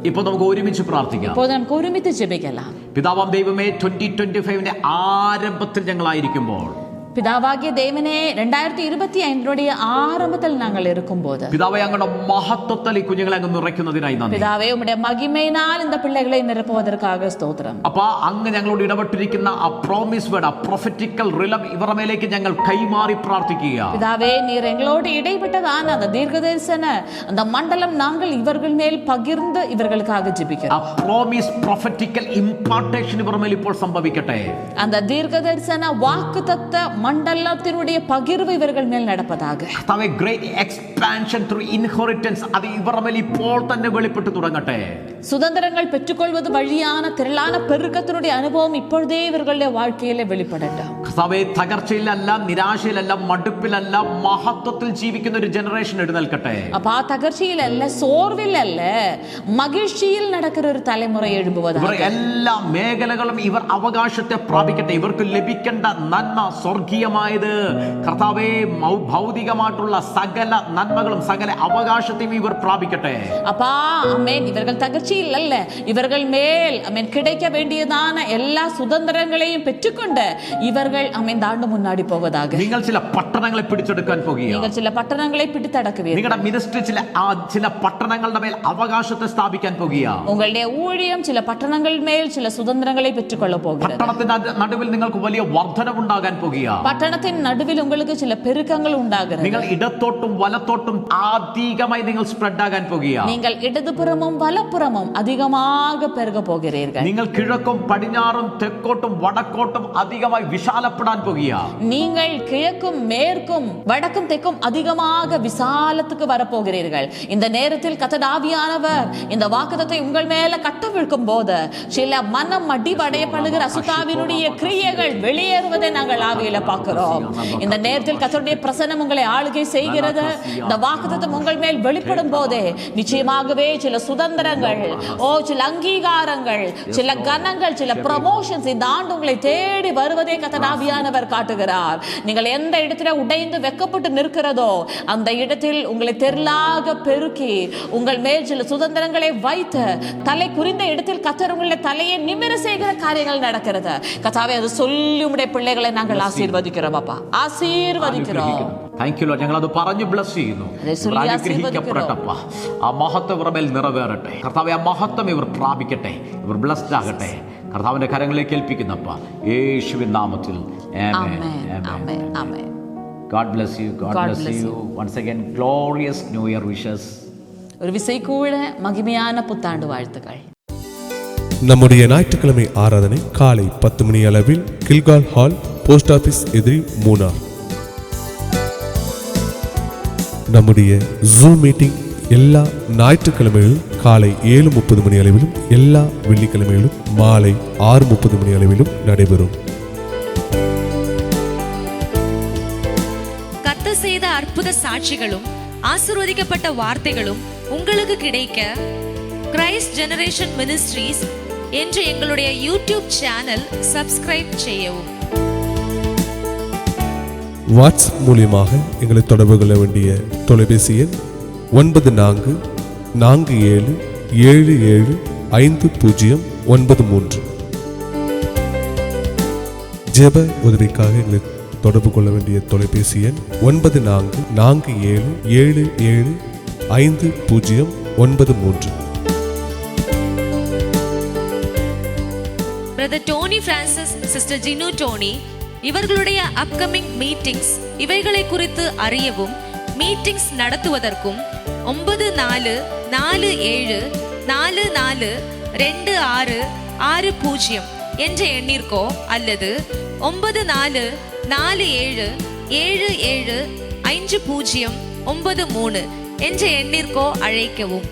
ഇപ്പോൾ നമുക്ക് ഒരുമിച്ച് പ്രാർത്ഥിക്കാം. നമുക്ക് ഒരുമിച്ച് ജപിക്കാം. പിതാവാം ദൈവമേ, 2025 ആരംഭത്തിൽ ഞങ്ങളായിരിക്കുമ്പോൾ, പിതാവാകിയ ദൈവനെ 2025 ആരംഭത്തിൽ ഞങ്ങൾ ഇരിക്കുമ്പോൾ, പിതാവേ, അങ്ങയുടെ മഹത്വത്തിൽ ഈ കുഞ്ഞുങ്ങളെ അങ്ങ് നിറയ്ക്കുന്നതിനായി നന്ദി. പിതാവേ, ഉമ്മുടെ മഹിമയിനാൽ இந்த പിള്ളകളെ നിറപ്പുവதற்காக സ്തോത്രം. അപ്പോൾ അങ്ങ് ഞങ്ങളോട് ഇടപെട്ടിരിക്കുന്ന ആ പ്രോമിസ് വേർഡ്, ആ പ്രൊഫറ്റിക്കൽ റിലം ഇവരുടെ മേലേക്ക് ഞങ്ങൾ കൈമാറി പ്രാർത്ഥിക്കുക. പിതാവേ, നീർ എങ്ങളോട് ഇടപെട്ടതാണ് அந்த தீர்க்கதரிசன அந்த மண்டலம் நாங்கள் இவர்கள் மேல் பகிர்ந்து இவர்களுக்காக ஜெபிக்கிறோம். ആ പ്രോമിസ് പ്രൊഫറ്റിക്കൽ ഇംപാർട്ടേഷൻ ഇവരുടെ മേൽ ഇപ്പോൾ സംഭവിക്കട്ടെ. அந்த தீர்க்கதரிசன வாக்குத்தத்த മണ്ഡലത്തിനുடைய പകിർവ് ഇവர்கள் മേൽ നടപ്പதாக. കർത്താവേ, ഗ്രേറ്റ് എക്സ്പാൻഷൻ ത്രൂ ഇൻഹെറിറ്റൻസ് അത് ഇവരുടെ മേൽ ഇപ്പോൾ തന്നെ വെളിപ്പെട്ട് തുടങ്ങട്ടെ. சுதந்திரங்கள் பெற்றுக்கொள்வது வழியான திரளான பெருக்கத்தினுடைய அனுபவம் இப்பொழுதே இவர்களுடைய வாழ்க்கையிலே வெளிப்படட்டும். കർത്താവേ, തകർച്ചയിലല്ല, നിരാശയിലല്ല, മടുപ്പിലല്ല, മഹത്വത്തിൽ ജീവിക്കുന്ന ഒരു ജനറേഷൻ എഴുന്നേൽക്കട്ടെ. അപ്പൊ ആ തകർച്ചയിലല്ല, സോർവിലല്ല, മகிழ்ச்சிയിൽ നടക്കുന്ന ഒരു തലമുറ എഴുമ്പുവதாக. എല്ലാ മേഖലകളും ഇവർ അവകാശത്തെ പ്രാപിക്കട്ടെ. ഇവർക്ക് ലഭിക്കേണ്ട നന്മ സ്വർഗീയമായത് കർത്താവേ, ഭൗതികമായിട്ടുള്ള സകല നന്മകളും സകല അവകാശത്തെയും ഇവർ പ്രാപിക്കട്ടെ. அப்பா, ஆமென், இவர்கள் தகர்ச்சியில் அல்ல, இவர்கள் மேல் ஆமென் கிடைக்க வேண்டியதான எல்லா சுதந்திரங்களையும் பெற்றுக்கொண்டு இவர்கள் ஆமென் தாண்டு முன்னாடி போவதாக. നിങ്ങൾ ചില പട്ടണങ്ങളെ പിടിച്ചെടുക്കാൻ പോകുക. നിങ്ങൾ ചില പട്ടണങ്ങളെ പിടിച്ചടക്കുകയാണ്. നിങ്ങളുടെ മിനിസ്ട്രി ചില പട്ടണങ്ങളുടെ മേൽ അവകാശത്തെ സ്ഥാപിക്കാൻ പോകുക. ഉങ്ങളുടെ ഊഴിയം ചില പട്ടണങ്ങൾ മേൽ ചില സുതന്ത്രങ്ങളെ പെற்றுകൊള്ള പോകുന്നത്. പട്ടണത്തിന്റെ നടുവിൽ നിങ്ങൾക്ക് വലിയ വർധനവുണ്ടാകാൻ പോകുക. പട്ടണത്തിൻ നടുവിൽ உங்களுக்கு ചില പെരുക്കങ്ങൾ ഉണ്ടാകുന്നത്. നിങ്ങൾ ഇടത്തോട്ടും വലത്തോട്ടും അധികമായി നിങ്ങൾ സ്പ്രെഡ് ആകാൻ പോകുക. നിങ്ങൾ ഇടതുപുറമും വലപ്പുറമും അധികமாக പെരുക പോകുகிறீர்கள். നിങ്ങൾ കിഴക്കും പടിഞ്ഞാറും തെക്കോട്ടും വടക്കോട്ടും അധികമായി വിശാലപ്പെടാൻ പോകുക. നിങ്ങൾ കിഴക്കും മേற்கும் വടക്കും തെക്കും அதிகமாக விசாலத்துக்கு வர போகிறீர்கள். இந்த நேரத்தில் கர்த்தர் ஆவியானவர் இந்த வாக்குத்தத்தத்தை உங்கள் மேல கட்டவிழ்க்கும் போது சில மனம் அடிபடையப்படுகிற அசுத்தாவினுடைய கிரியைகள் வெளியேறுவதை நாங்கள் ஆவியில பார்க்கிறோம். இந்த நேரத்தில் கர்த்தருடைய பிரசன்னம் உங்களை ஆளுகை செய்கிறது. இந்த வாக்குத்தத்தம் உங்கள் மேல் வெளிப்படும் போதே நிச்சயமாகவே சில சுதந்திரங்கள், சில அங்கீகாரங்கள், சில கனங்கள், சில ப்ரமோஷன்ஸ் இந்த ஆண்டு உங்களை தேடி வருவதை கர்த்தர் ஆவியானவர் காட்டுகிறார். நீங்கள் எந்த இடத்துல உடைந்து வெக்கப்பட்டு நிற்கிறதோ அந்த இடத்தில் உங்களை தெருளாக பெருக்கி உங்கள் மேல் சில சுதந்திரங்களை வைத்து தலை குறிந்த இடத்தில் கர்த்தர் உங்களுடைய தலையை நிமிர செய்கிற காரியங்கள் நடக்கிறது. கர்த்தாவே, அது சொல்லி உம்முடைய பிள்ளைகளை நாங்கள் ஆசீர்வதிக்கிறோம். அப்பா, ആശീർവദിக்கிறோം. Thank you Lord. ഞങ്ങൾ അത് പറഞ്ഞു ബ്ലസ് ചെയ്യുന്നു. അനുഗ്രഹിക്കപ്പെടട്ടപ്പാ. ആ മഹത്വം ഇവരുടെ മേൽ നിറവേറട്ടെ. കർത്താവേ, ആ മഹത്വം ഇവർ പ്രാപിക്കട്ടെ. ഇവർ ബ്ലസ്ഡ് ആകട്ടെ. കർത്താവിന്റെ കരങ്ങളിലേക്ക് ഏൽപ്പിക്കുന്നപ്പാ, യേശുവിൻ നാമത്തിൽ ആമേൻ. ആമേൻ. God bless you. God bless you. Once again, glorious New Year wishes. ഒരു വിസൈ കൂടെ മഹിമயான புத்தாண்டு வாழ்த்துக்கள். நம்முடைய ஞாயிற்றுக்கிழமை ஆராதனை காலை 10 மணி அளவில் கில்கால் ஹால், போஸ்ட் ஆபீஸ் எதிரி, மூனார். நம்முடைய ஜூம் மீட்டிங் எல்லா ஞாயிற்றுக்கிழமைகளிலும் காலை 7:30 மணி அளவிலும் எல்லா வெள்ளிக்கிழமைகளிலும் மாலை 6:30 மணி அளவிலும் நடைபெறும். கர்த்தர் செய்த அற்புத சாட்சிகளும் ஆசீர்வதிக்கப்பட்ட வார்த்தைகளும் உங்களுக்கு கிடைக்க கிரைஸ்ட் ஜெனரேஷன் மினிஸ்ட்ரீஸ் என்ற எங்களுடைய யூடியூப் சேனல் சப்ஸ்கிரைப் செய்யவும். வாட்ஸ்அப் மூலியமாக எங்களை தொடர்பு கொள்ள வேண்டிய தொலைபேசி எண் 9447775093. ஜெப உதவிக்காக எங்களை தொடர்பு கொள்ள வேண்டிய தொலைபேசி எண் 9447775093. Brother Tony Francis, sister Jinu Tony இவர்களுடைய அப்கமிங் மீட்டிங்ஸ் இவைகளை குறித்து அறியவும் மீட்டிங்ஸ் நடத்துவதற்கும் 9447442660 என்ற எண்ணிற்கோ அல்லது 9447775093 என்ற எண்ணிற்கோ அழைக்கவும்.